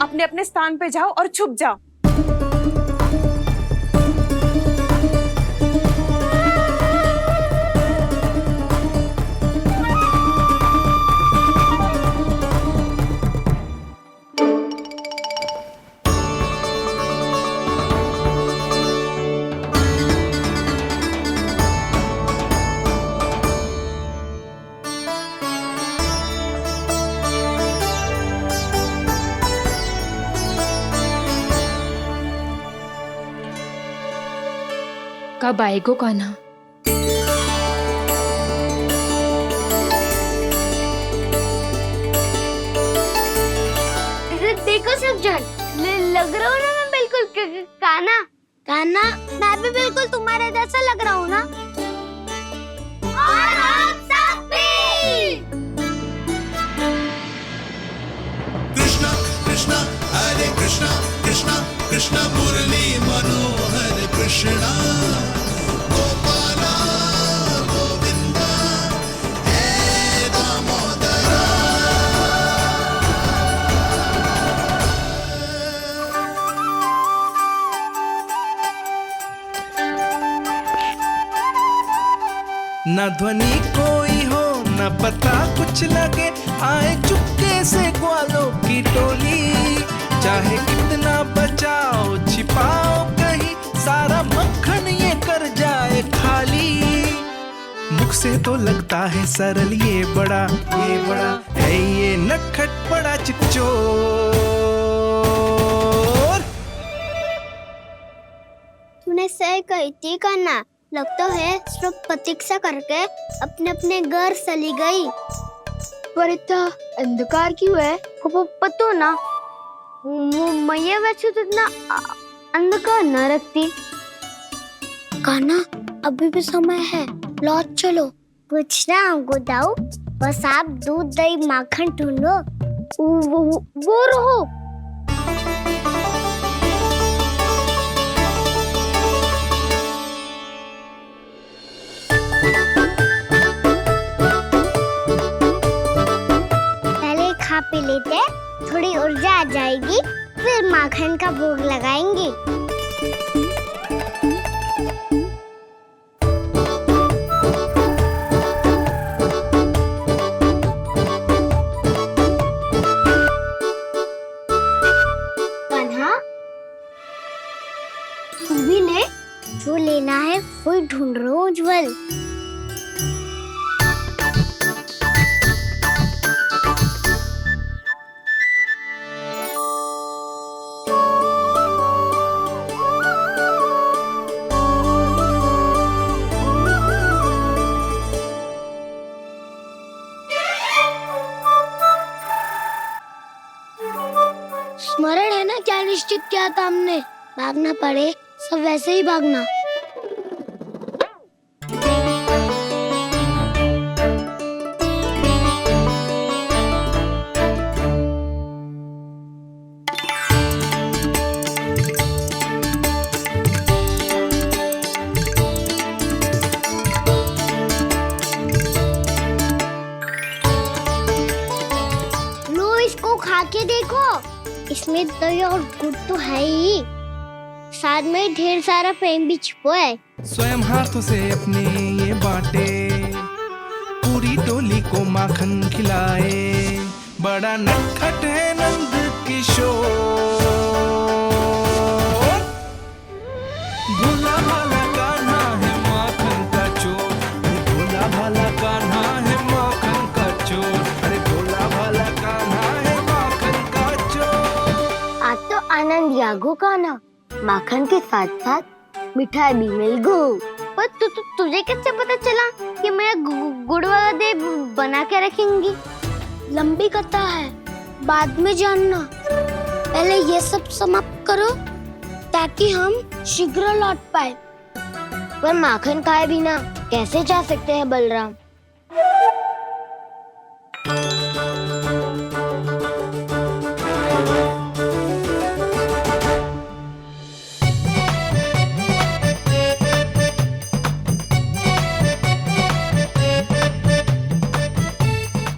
अपने अपने स्थान पे जाओ और छुप जाओ। कब आएगो कान्हा? देखो सब जन, लग रहा हूँ ना मैं बिल्कुल कान्हा। कान्हा, मैं भी बिल्कुल तुम्हारे जैसा लग रहा हूँ ना? और हम सब भी। कृष्णा कृष्णा हरे कृष्णा कृष्णा कृष्णा मुरली मनोहर कृष्णा गोपाला गोविंदा हे दामोदरा। न ध्वनि कोई हो न पता कुछ लगे, आए चुपके से ग्वालों की टोली। चाहे कितना बचाओ छिपाओ कहीं, सारा मक्खन ये कर जाए खाली। मुख से तो लगता है सरल ये बड़ा है ये नटखट बड़ा चिपचो। सही कही थी कान्हा, लगता है सब प्रतीक्षा करके अपने अपने घर चली गई। पर इतना अंधकार क्यों है? वो पतो ना, मैया वैसे तो इतना अंधकार न रखती। कान्हा अभी भी समय है, लौट चलो। कुछ ना हमको दाऊ, बस आप दूध दही माखन ढूंढो। वो रहो। पहले खा पी लेते, थोड़ी ऊर्जा आ जाएगी, फिर माखन का भोग लगाएंगे। जो लेना है वो ढूंढ रहा हूँ उज्जवल। स्मरण है ना क्या निश्चित किया था हमने? भागना पड़े सब वैसे ही भागना। लो इसको खा के देखो, इसमें दही और गुड़ तो है ही, साथ में ढेर सारा प्रेम भी छुपा है। स्वयं हाथों से अपने ये बांटे, पूरी टोली को माखन खिलाए, बड़ा नटखट है नंद किशोर। भोला भाला कान्हा है माखन का चोर, भोला भाला कान्हा है माखन का चोर, अरे भोला भाला कान्हा है माखन का चोर। आज तो आनंद यागो कान्हा, माखन के साथ साथ मिठाई भी मिल गई। पर तुझे कैसे पता चला कि मैं गुड़ वाला देव बना के रखेंगी? लंबी कथा है, बाद में जानना। पहले ये सब समाप्त करो ताकि हम शीघ्र लौट पाए। पर माखन खाए बिना कैसे जा सकते हैं बलराम?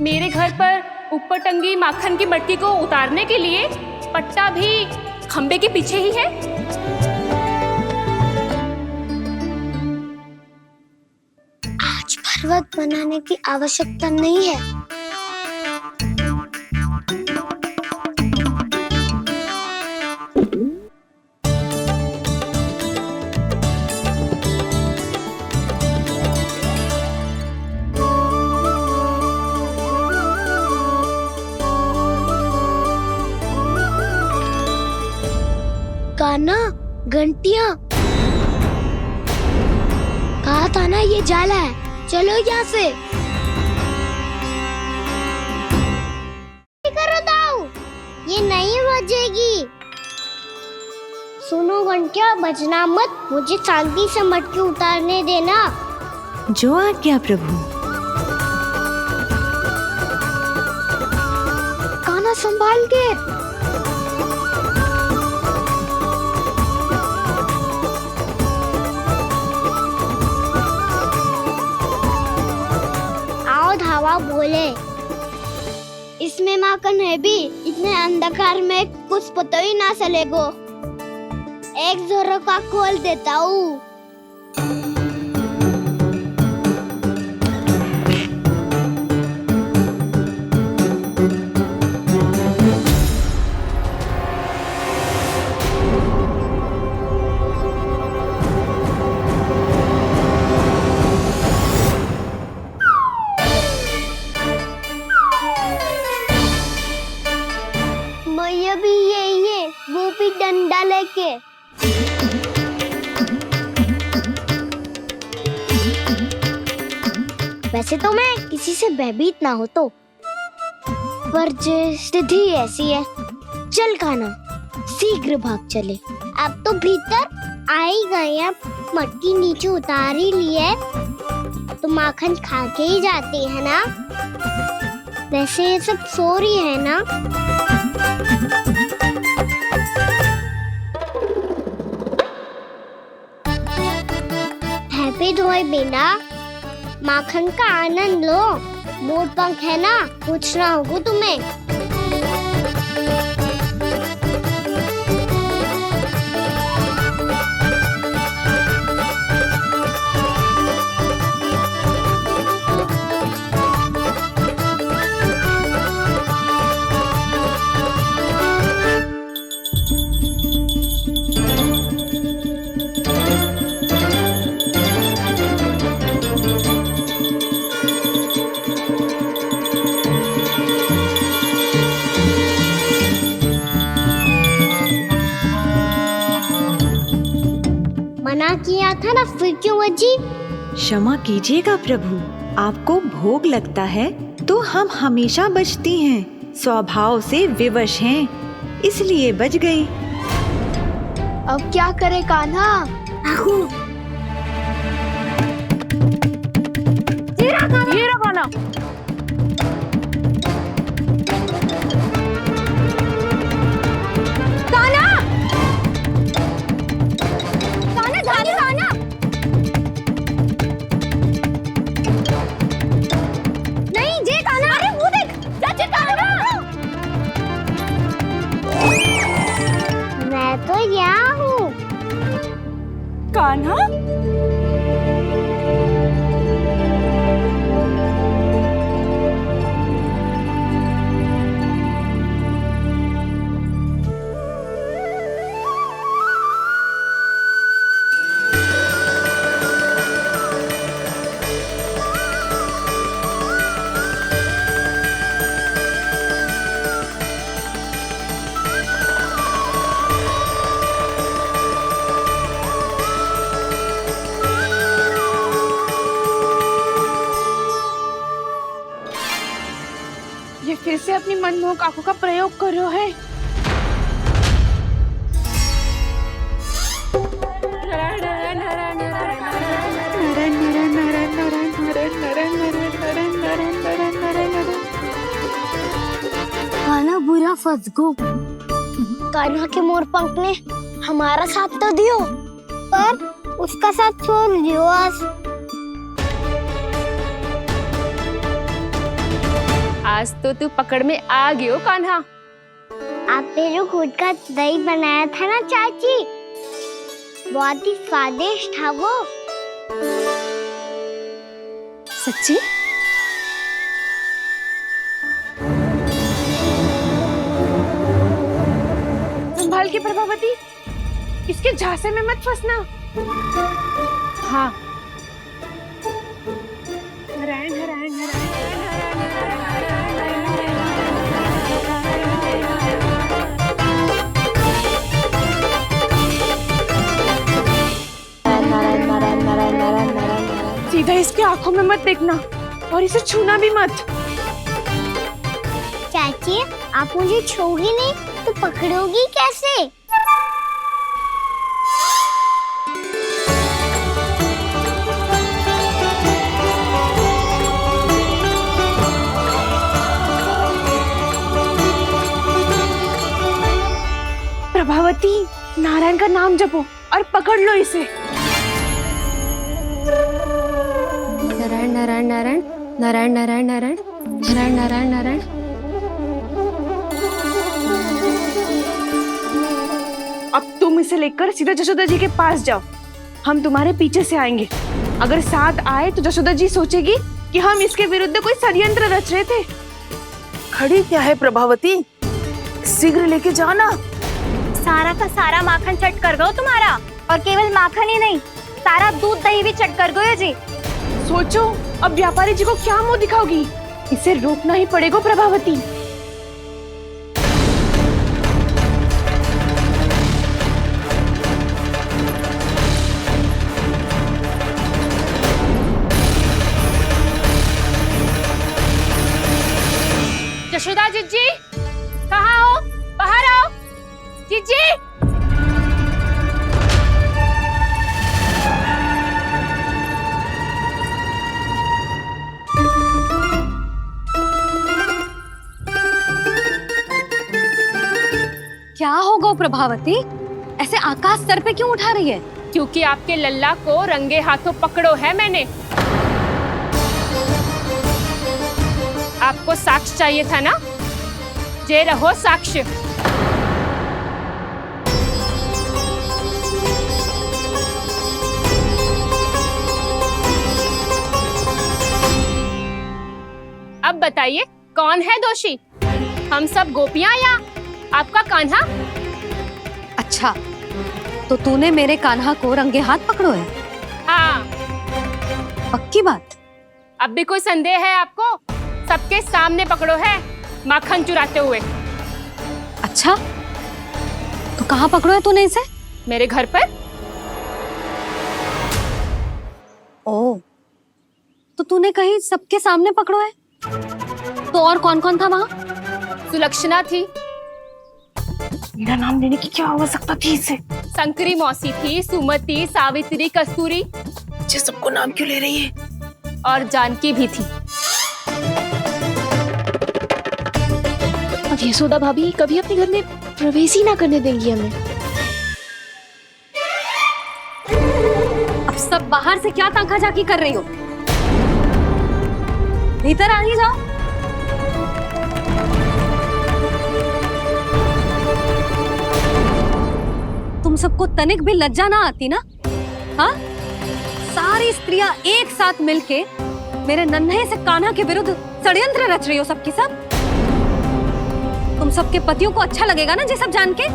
मेरे घर पर ऊपर टंगी माखन की मटकी को उतारने के लिए पट्टा भी खंबे के पीछे ही है। आज पर्वत बनाने की आवश्यकता नहीं है। कान्हा, घंटियां, कहा था ना ये जाला है, चलो यहाँ से। करो दाऊ, ये नहीं बजेगी। सुनो घंटिया, बजना मत, मुझे शांति से मटकी उतारने देना। जो आज्ञा प्रभु। कान्हा संभाल के। धावा बोले, इसमें माखन है भी, इतने अंधकार में कुछ पता ही ना चलेगो। एक जोरों का खोल देता हूँ। भी यही है, वो भी डंडा लेके। वैसे तो मैं किसी से भयभीत ना हो तो, पर स्थिति ऐसी है। चल कान्हा, शीघ्र भाग चले। अब तो भीतर आ ही गए हैं, मटकी नीचे उतार ही ली है, तो माखन खा के ही जाते हैं ना। वैसे ये सब सो रही है ना। हैप्पी धोए बिना माखन का आनंद लो। मोर पंख है ना, पूछना होगा तुम्हें। मना किया था ना, फिर क्यों अजी? क्षमा कीजिएगा प्रभु, आपको भोग लगता है तो हम हमेशा बचती हैं, स्वभाव से विवश हैं, इसलिए बच गई। अब क्या करे कान्हा? ये रखो ना। मैं तो यहाँ हूँ। कान्हा, ये फिर से अपनी मनमोहक आंखों का प्रयोग कर रहा है। कान्हा बुरा फंस गो। कान्हा के मोर पंख ने हमारा साथ तो दियो, पर उसका साथ छोड़ दियो आज तो तू पकड़ में आ गयो कान्हा। आपने जो खुद का दही बनाया था ना चाची, बहुत ही स्वादिष्ट था वो। सच्ची? संभाल के प्रभावती, इसके झांसे में मत फंसना। हाँ, नारायण नारायण नारायण। सीधा इसके आंखों में मत देखना और इसे छूना भी मत। चाची, आप मुझे छोगी नहीं तो पकड़ोगी कैसे? प्रभावती, नारायण का नाम जपो और पकड़ लो इसे। नारायण नारायण नारायण नारायण नारायण नारायण नारायण नारायण नारायण। अब तुम इसे लेकर सीधा जशोदा जी के पास जाओ, हम तुम्हारे पीछे से आएंगे। अगर साथ आए तो जशोदा जी सोचेगी कि हम इसके विरुद्ध कोई षड्यंत्र रच रहे थे। खड़ी क्या है प्रभावती, शीघ्र लेके जाना। सारा का सारा माखन चट कर गो तुम्हारा, और केवल माखन ही नहीं, सारा दूध दही भी चट कर गो जी। सोचो अब व्यापारी जी को क्या मुंह दिखाओगी। इसे रोकना ही पड़ेगा प्रभावती। क्या होगा प्रभावती? ऐसे आकाश सर पे क्यों उठा रही है? क्योंकि आपके लल्ला को रंगे हाथों पकड़ो है मैंने। आपको साक्ष्य चाहिए था ना? जे रहो साक्ष्य। अब बताइए कौन है दोषी, हम सब गोपियां या आपका कान्हा? अच्छा, तो तूने मेरे कान्हा को रंगे हाथ पकड़ो है? हाँ। पक्की बात? अब भी कोई संदेह है आपको? सबके सामने पकड़ो है माखन चुराते हुए। अच्छा, तो कहाँ पकड़ो है तूने इसे? मेरे घर पर। ओ, तो तूने कहीं सबके सामने पकड़ो है? तो और कौन कौन था वहाँ? सुलक्षणा थी। मेरा नाम लेने की क्या आवश्यकता थी इसे? शंकरी मौसी थी, सुमति, सावित्री, कस्तूरी। ये सबको नाम क्यों ले रही है? और जानकी भी थी। अब यशोदा भाभी कभी अपने घर में प्रवेश ही ना करने देंगी हमें। अब सब बाहर से क्या ताका झाकी कर रही हो? भीतर आ ही जाओ। तुम सबको तनिक भी लज्जा ना आती ना? हाँ? सारी स्त्रियां एक साथ मिलके मेरे नन्हे से कान्हा के विरुद्ध षड्यंत्र रच रही हो सबकी सब। तुम सबके पतियों को अच्छा लगेगा ना ये सब जान के?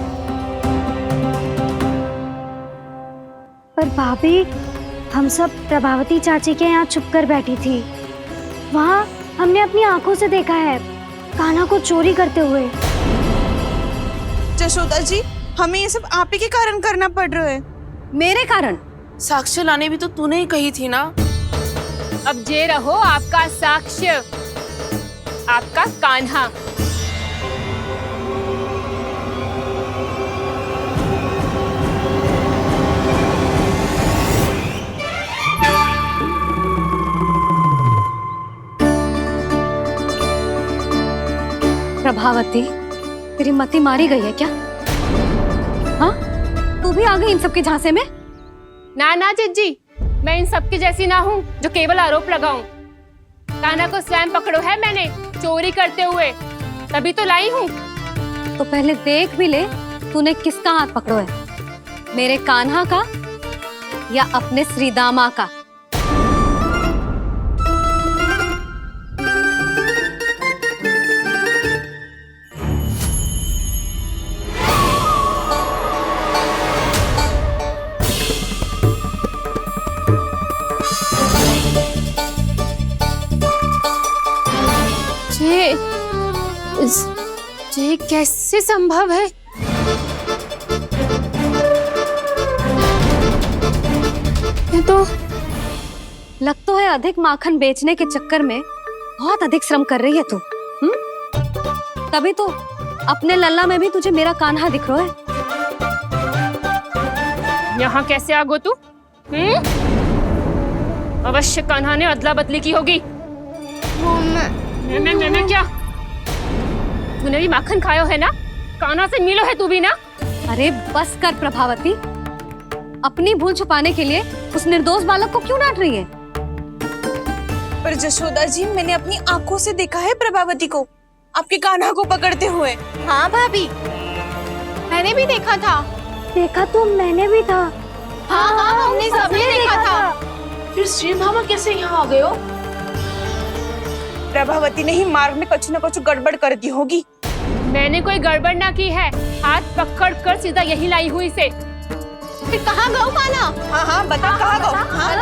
पर भाभी, हम सब प्रभावती चाची के यहाँ छुप कर बैठी थी। वहाँ हमने अपनी आंखों से देखा है कान्हा को चोरी करते हुए। जशोदा जी, हमें ये सब आप ही के कारण करना पड़ रहा है। मेरे कारण? साक्ष्य लाने भी तो तूने ही कही थी ना। अब जे रहो आपका साक्ष्य, आपका कान्हा। प्रभावती, तेरी मति मारी गई है क्या? हाँ? तू भी आ गई इन सबके झांसे में? ना ना जिज्जी, मैं इन सबकी जैसी ना हूँ जो केवल आरोप लगाऊं। कान्हा को स्वयं पकड़ो है मैंने चोरी करते हुए, तभी तो लाई हूँ। तो पहले देख भी ले तूने किसका हाथ पकड़ो है, मेरे कान्हा का या अपने श्रीदामा का? ये कैसे संभव है? ये तो लग तो है अधिक माखन बेचने के चक्कर में बहुत अधिक श्रम कर रही है तू। तभी तो अपने लल्ला में भी तुझे मेरा कान्हा दिख रहा है। यहाँ कैसे आ गो तू? अवश्य कान्हा ने अदला बदली की होगी। मैं क्या? तूने भी माखन खायो है ना? कान्हा से मिलो है तू भी ना? अरे बस कर प्रभावती, अपनी भूल छुपाने के लिए उस निर्दोष बालक को क्यों डांट रही है? पर जशोदा जी, मैंने अपनी आंखों से देखा है प्रभावती को आपके कान्हा को पकड़ते हुए। हाँ भाभी, मैंने भी देखा था। देखा तो मैंने भी था। हाँ हाँ, हमने सबने देखा था। फिर श्रीधामा कैसे यहाँ आ गए हो? प्रभावती ने ही मार्ग में कुछ न कुछ गड़बड़ कर दी होगी। मैंने कोई गड़बड़ ना की है, हाथ पकड़ कर सीधा यही लाई हुई से। फिर कहाँ गौ कान्हा? हाँ हाँ बता, कहाँ गौ? हाँ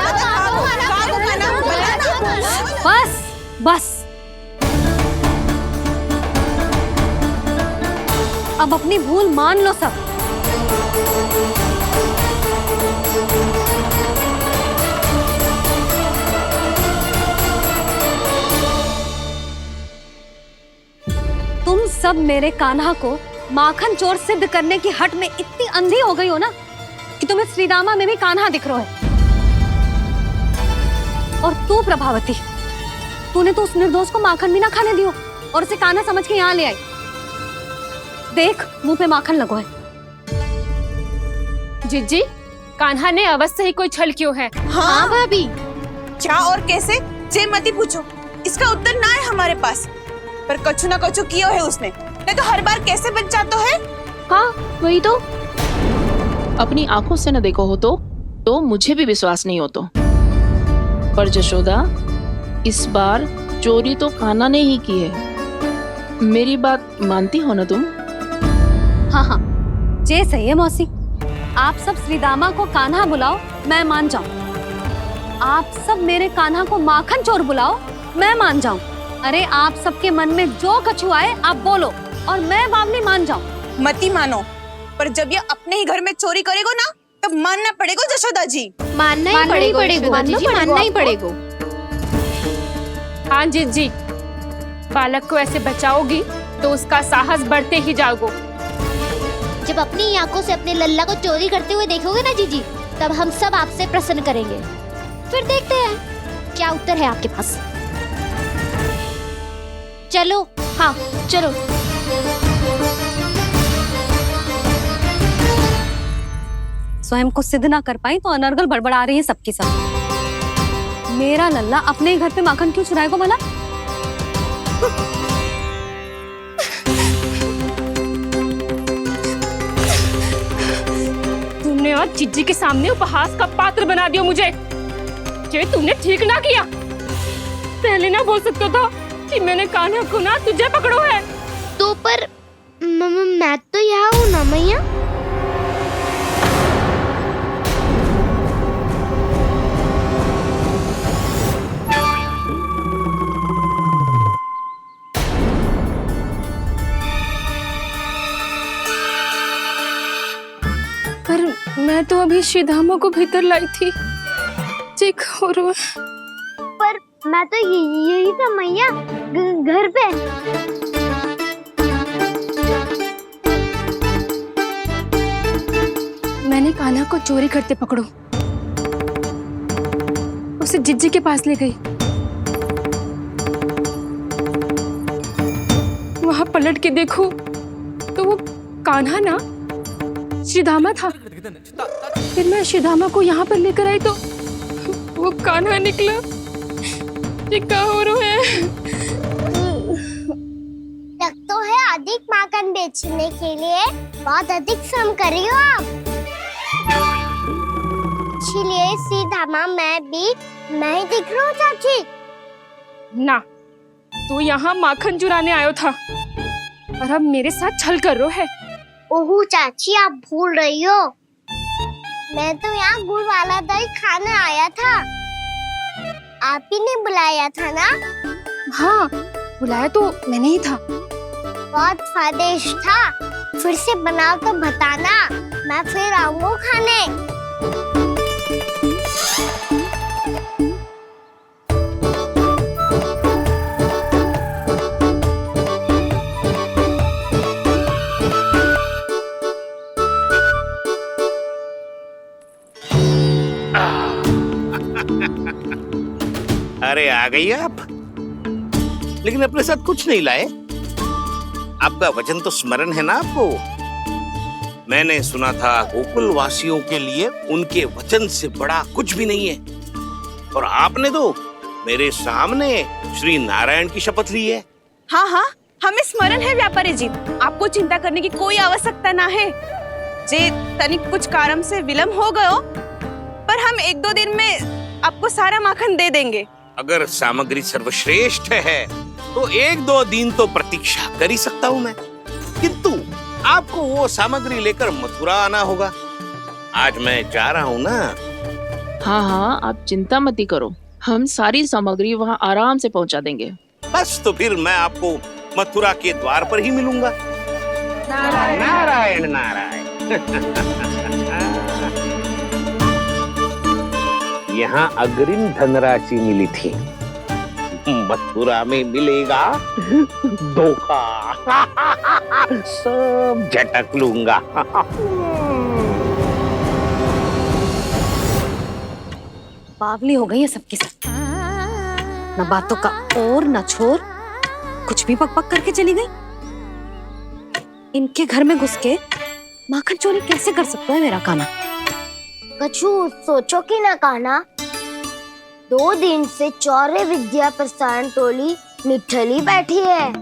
बस बस, अब अपनी भूल मान लो सब। तुम सब मेरे कान्हा को माखन चोर सिद्ध करने की हट में इतनी अंधी हो गई हो ना कि तुम्हें श्रीदामा में भी कान्हा दिख रहा है। और तू प्रभावती, तूने तो उस निर्दोष को माखन भी ना खाने दियो और उसे कान्हा समझ के यहाँ ले आई। देख मुंह पे माखन लगो है। जिज्जी, कान्हा ने अवश्य ही कोई छल क्यों है। हाँ भाभी, क्या और कैसे जे मती पूछो, इसका उत्तर ना है हमारे पास। पर कछु ना कछु कियो है उसने, नहीं तो हर बार कैसे बच जाता है। हाँ वही तो। अपनी आंखों से न देखो हो तो मुझे भी विश्वास नहीं हो तो। पर जशोदा, इस बार चोरी तो कान्हा ने ही की है। मेरी बात मानती हो ना तुम? हाँ हाँ, जे सही है मौसी। आप सब श्रीदामा को कान्हा बुलाओ, मैं मान जाऊं। आप सब मेरे कान्हा को माखन चोर बुलाओ, मैं मान जाऊं। अरे आप सबके मन में जो कछु आए आप बोलो और मैं बावली मान जाऊं। मती मानो, पर जब ये अपने ही घर में चोरी करेगो ना, तब मानना पड़ेगा जशोदा जी। मानना ही पड़ेगा, मानना ही पड़ेगा। हाँ जिज्जी, बालक को ऐसे बचाओगी तो उसका साहस बढ़ते ही जाओगे। जब अपनी आंखों से अपने लल्ला को चोरी करते हुए देखोगे ना जीजी, तब हम सब आपसे प्रसन्न करेंगे। फिर देखते हैं क्या उत्तर है आपके पास। चलो। हाँ चलो। स्वयं को सिद्ध ना कर पाई तो अनर्गल बड़बड़ा रही है सबकी सब। मेरा लल्ला अपने ही घर पे माखन क्यों चुराएगा भला? तुमने आज जिज्जी के सामने उपहास का पात्र बना दिया मुझे। ये तुमने ठीक ना किया। पहले ना बोल सकता था कि मैंने कान्हा को ना तुझे पकड़ो है। तो पर मैं तो यहाँ हूँ ना मैया। पर मैं तो अभी श्रीधामा को भीतर लाई थी। चेक हो रहा है। पर मैं तो यही था मैया, घर पे। मैंने कान्हा को चोरी करते पकड़ो, उसे जिज्जी के पास ले गई। वहां पलट के देखो तो वो कान्हा ना श्रीधामा था। फिर मैं श्रीधामा को यहाँ पर लेकर आई तो वो कान्हा निकला। ये क्या हो रहा है? लगता है अधिक माखन बेचने के लिए बहुत अधिक श्रम कर रही हो आप। इसलिए सीधामा मैं ही दिख रहा हूँ चाची। ना, तू यहाँ माखन चुराने आयो था और अब मेरे साथ छल कर रो है। ओह चाची, आप भूल रही हो, मैं तो यहाँ गुड़ वाला दही खाने आया था। आप ही ने बुलाया था ना? हाँ, बुलाया तो मैंने ही था। बहुत स्वादिष्ट था। फिर से बनाओ तो बताना, मैं फिर आऊंगा खाने। अरे आ गई आप, लेकिन अपने साथ कुछ नहीं लाए। आपका वचन तो स्मरण है ना आपको? मैंने सुना था गोकुल वासियों के लिए उनके वचन से बड़ा कुछ भी नहीं है। और आपने तो मेरे सामने श्री नारायण की शपथ ली है। हाँ हाँ, हमें स्मरण है व्यापारी जी। आपको चिंता करने की कोई आवश्यकता ना है। जे तनिक कुछ कारण से विलंब हो गयो, पर हम 1-2 दिन में आपको सारा माखन दे देंगे। अगर सामग्री सर्वश्रेष्ठ है तो 1-2 दिन तो प्रतीक्षा कर ही सकता हूँ मैं, किंतु आपको वो सामग्री लेकर मथुरा आना होगा। आज मैं जा रहा हूँ ना। हाँ हाँ, आप चिंता मत करो, हम सारी सामग्री वहाँ आराम से पहुँचा देंगे। बस तो फिर मैं आपको मथुरा के द्वार पर ही मिलूंगा। नारायण नारायण। यहाँ अग्रिम धनराशि मिली थी, मथुरा में मिलेगा धोखा। सब झटक लूंगा। बावली हो गई है सबकी सब। न बातों का और न छोर, कुछ भी पक पक करके चली गई। इनके घर में घुस के माखन चोरी कैसे कर सकता है मेरा कान्हा? कछु सोचो कि ना कान्हा, 2 दिन से चौर्य विद्या प्रसारण टोली निठली बैठी है।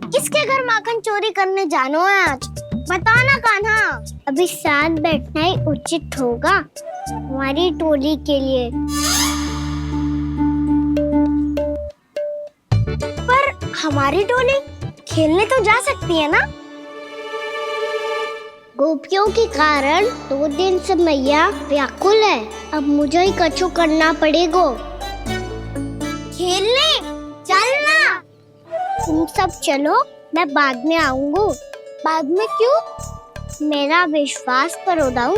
किसके घर माखन चोरी करने जानो है आज? बता ना कान्हा। अभी साथ बैठना ही उचित होगा हमारी टोली के लिए। पर हमारी टोली खेलने तो जा सकती है ना? गोपियों के कारण 2 दिन से मैया व्याकुल है। अब मुझे ही कछु करना पड़ेगा। खेलने चलना। तुम सब चलो, मैं बाद में आऊंगा। बाद में क्यों? मेरा विश्वास करो दाऊ।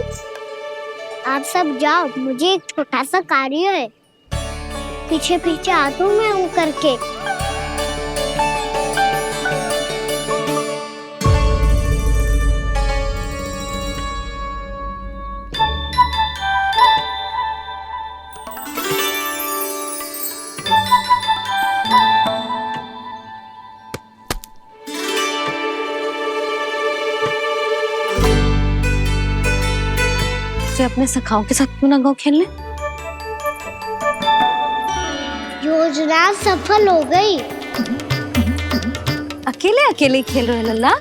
आप सब जाओ, मुझे एक छोटा सा कार्य है। पीछे पीछे आता हूँ मैं हूँ करके। अपने सखाओं के साथ क्यों ना गाँव खेलने? योजना सफल हो गई। अकेले अकेले खेल रहे लल्ला?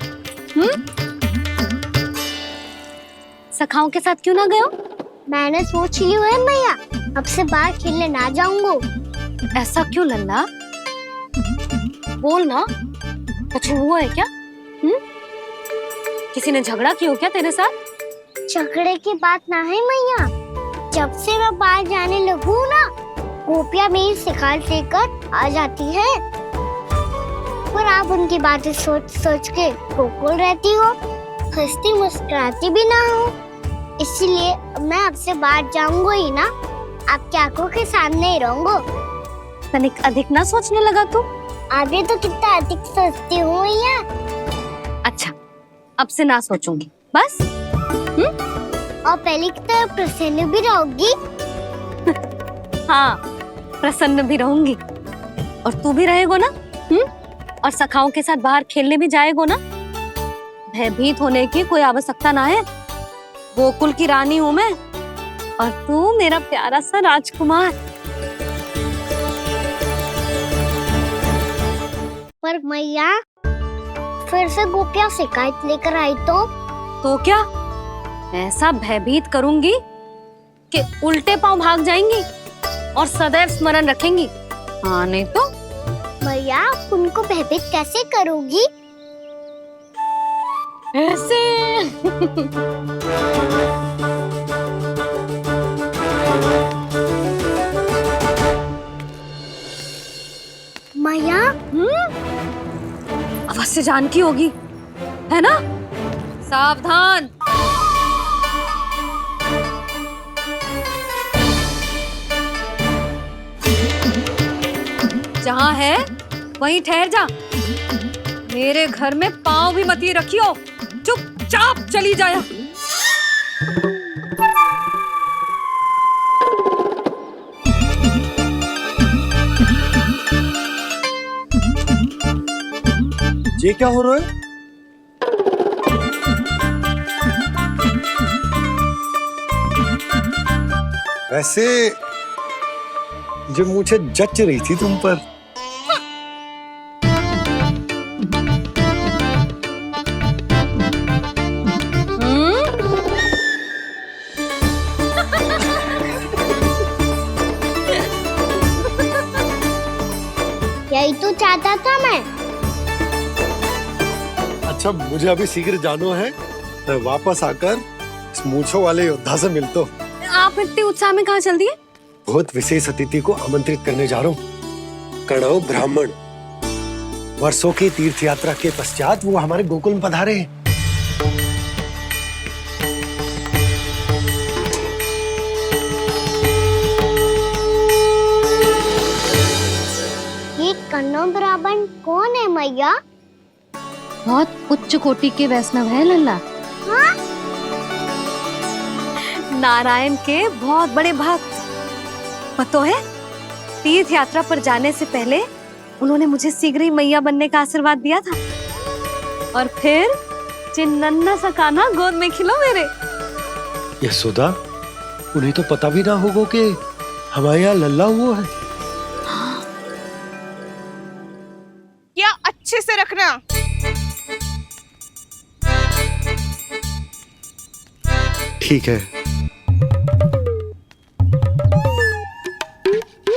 सखाओं के साथ क्यों ना गए हो? मैंने सोच लिया है मैया, अब से बाहर खेलने ना जाऊंगा। ऐसा क्यों लल्ला? बोल ना, कुछ हुआ है क्या? किसी ने झगड़ा किया हो क्या तेरे साथ? झगड़े की बात ना है मैया। जब से मैं बाहर जाने लगू ना, गोपियां मेरी शिकार लेकर आ जाती है। पर आप उनकी बातें सोच सोच के गोकुल रहती हो, हंसती मुस्कुराती भी ना हो। इसलिए मैं आपसे बाहर जाऊंगा ही ना, आपकी आंखों के सामने ही रहूंगा। तनिक अधिक ना सोचने लगा तू? आगे तो कितना अधिक सोचती हूँ मैया। अच्छा, अब से ना सोचूंगी बस। और पहले की तरह प्रसन्न भी रहोगी? हाँ, प्रसन्न भी रहूंगी। और तू भी रहेगा ना? और सखाओं के साथ बाहर खेलने भी जाएगा ना? भयभीत होने की कोई आवश्यकता ना है। गोकुल की रानी हूँ मैं, और तू मेरा प्यारा सा राजकुमार। पर मैया, फिर से गोपियां शिकायत लेकर आई तो क्या? ऐसा भयभीत करूंगी कि उल्टे पांव भाग जाएंगी और सदैव स्मरण रखेंगी। हाँ नहीं तो? मैया, उनको भयभीत कैसे करोगी? ऐसे। मैया, अवश्य जानकी होगी, है ना? सावधान। जहाँ है वहीं ठहर जा। मेरे घर में पाँव भी मत ही रखियो, चुपचाप चली जाया। ये क्या हो रहा है? वैसे जो मुझे जच रही थी तुम पर। यही तो चाहता था मैं। अच्छा, मुझे अभी शीघ्र जाना है। मैं वापस आकर इस मूंछों वाले योद्धा से मिलता हूँ। आप इतने उत्साह में कहाँ चल दिए? बहुत विशेष अतिथि को आमंत्रित करने जा रहा हूँ। कणव ब्राह्मण। वर्षों की तीर्थ यात्रा के पश्चात वो हमारे गोकुल में पधारे हैं। ये कणव ब्राह्मण कौन है मैया? बहुत उच्च कोटि के वैष्णव है लल्ला। हाँ? नारायण के बहुत बड़े भक्त। पता है, तीर्थ यात्रा पर जाने से पहले उन्होंने मुझे शीघ्र ही मैया बनने का आशीर्वाद दिया था। और फिर चिन्नन्ना सा कान्हा गोद में खिलो मेरे। यशोदा, उन्हें तो पता भी ना होगा कि हमारे यहाँ लल्ला हुआ है। क्या अच्छे से रखना। ठीक है।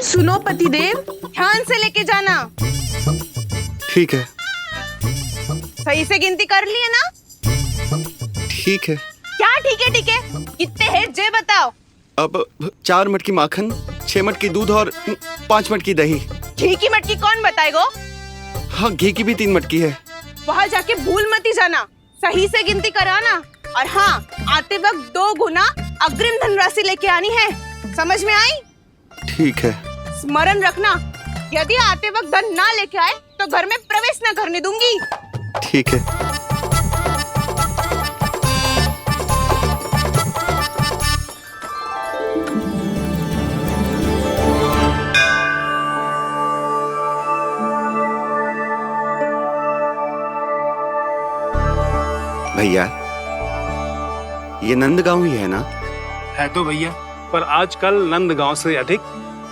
सुनो पतिदेव, ध्यान से लेके जाना। ठीक है। सही से गिनती कर लिए ना? ठीक है। क्या ठीक है ठीक है? कितने हैं जे बताओ। अब 4 मटकी माखन, 6 मटकी दूध और 5 मटकी दही। घी की मटकी कौन बताएगा? हाँ, घी की भी 3 मटकी है। वहाँ जाके भूल मत ही जाना, सही से गिनती कराना। और हाँ, आते वक्त 2 गुना अग्रिम धनराशि लेके आनी है। समझ में आई? ठीक है। स्मरण रखना, यदि आते वक्त धन ना लेके आए तो घर में प्रवेश न करने दूंगी। ठीक है। भैया, ये नंदगांव ही है ना? है तो भैया, पर आजकल नंदगांव से अधिक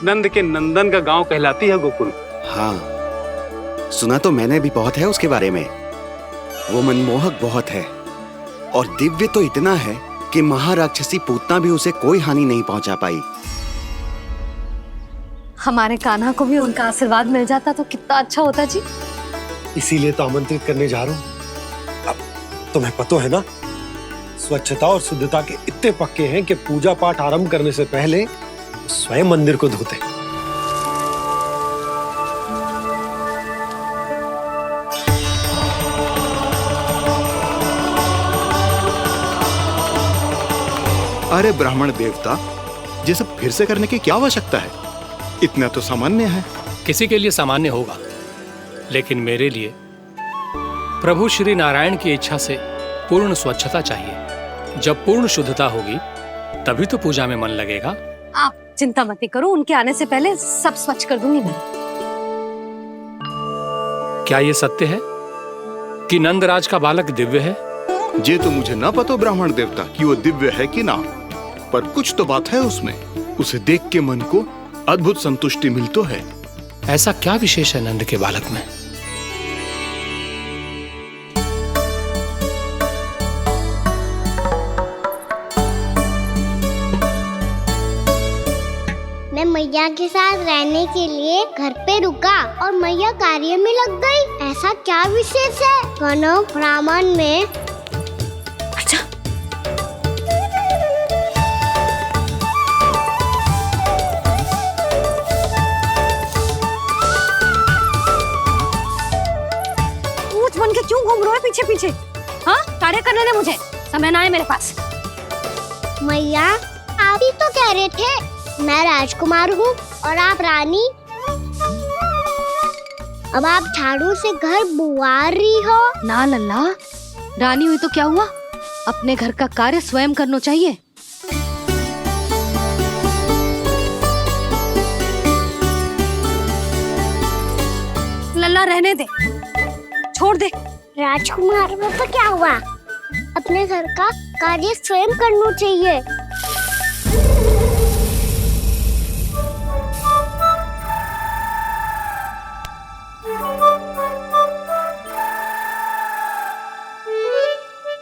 नंद के नंदन का गांव कहलाती है गोकुल। हाँ, सुना तो मैंने भी बहुत है उसके बारे में। वो मनमोहक बहुत है और दिव्य तो इतना है कि महाराक्षसी पूतना भी उसे कोई हानि नहीं पहुंचा पाई। हमारे कान्हा को भी उनका आशीर्वाद मिल जाता तो कितना अच्छा होता जी। इसीलिए तो आमंत्रित करने जा रहा हूँ। अब तुम्हें पता है ना, स्वच्छता और शुद्धता के इतने पक्के हैं कि पूजा पाठ आरंभ करने से पहले स्वयं मंदिर को धोते। अरे ब्राह्मण देवता, ये सब फिर से करने की क्या आवश्यकता है? इतना तो सामान्य है। किसी के लिए सामान्य होगा, लेकिन मेरे लिए प्रभु श्री नारायण की इच्छा से पूर्ण स्वच्छता चाहिए। जब पूर्ण शुद्धता होगी तभी तो पूजा में मन लगेगा। आप चिंता मत करो, उनके आने से पहले सब स्वच्छ कर दूंगी मैं। क्या ये सत्य है कि नंदराज का बालक दिव्य है? ये तो मुझे ना पता ब्राह्मण देवता कि वो दिव्य है कि ना, पर कुछ तो बात है उसमें। उसे देख के मन को अद्भुत संतुष्टि मिल तो है। ऐसा क्या विशेष है नंद के बालक में? मैं मैया के साथ रहने के लिए घर पे रुका और मैया कार्य में लग गई। ऐसा क्या विशेष है कौनो ब्राह्मण में? अच्छा, पूछ बन के क्यों घूम रहे हो पीछे पीछे? हाँ, कार्य करने दे मुझे, समय ना है मेरे पास। मैया, आप ही तो कह रहे थे मैं राजकुमार हूँ और आप रानी। अब आप झाड़ू से घर बुआर रही हो। ना लल्ला, रानी हुई तो क्या हुआ, अपने घर का कार्य स्वयं करना चाहिए। लल्ला रहने दे, छोड़ दे। राजकुमार में तो क्या हुआ, अपने घर का कार्य स्वयं करना चाहिए।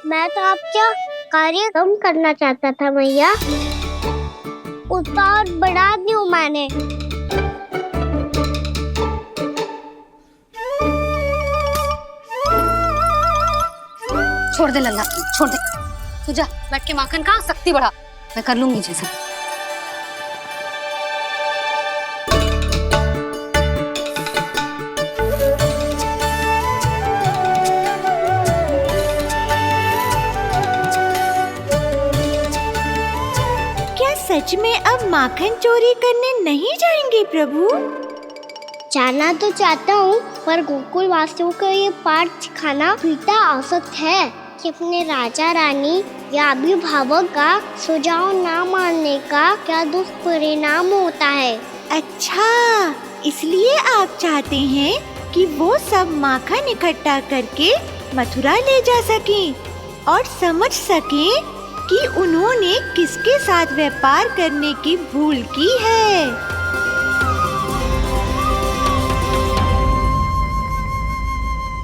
मैं तो आपका कार्य कम करना चाहता था मैया, उसका और बढ़ा दूं मैंने। छोड़ दे लल्ला, छोड़ दे। तू जा बैठ के माखन खा, शक्ति बढ़ा, मैं कर लूंगी जैसा। सच में अब माखन चोरी करने नहीं जाएंगे प्रभु? जाना तो चाहता हूँ, पर गोकुल वासियों को ये पाठ सिखाना पिता आवश्यक है कि अपने राजा रानी या अभिभावक का सुझाव ना मानने का क्या दुष्परिणाम होता है। अच्छा, इसलिए आप चाहते हैं कि वो सब माखन इकट्ठा करके मथुरा ले जा सकें और समझ सकें कि उन्होंने किसके साथ व्यापार करने की भूल की है।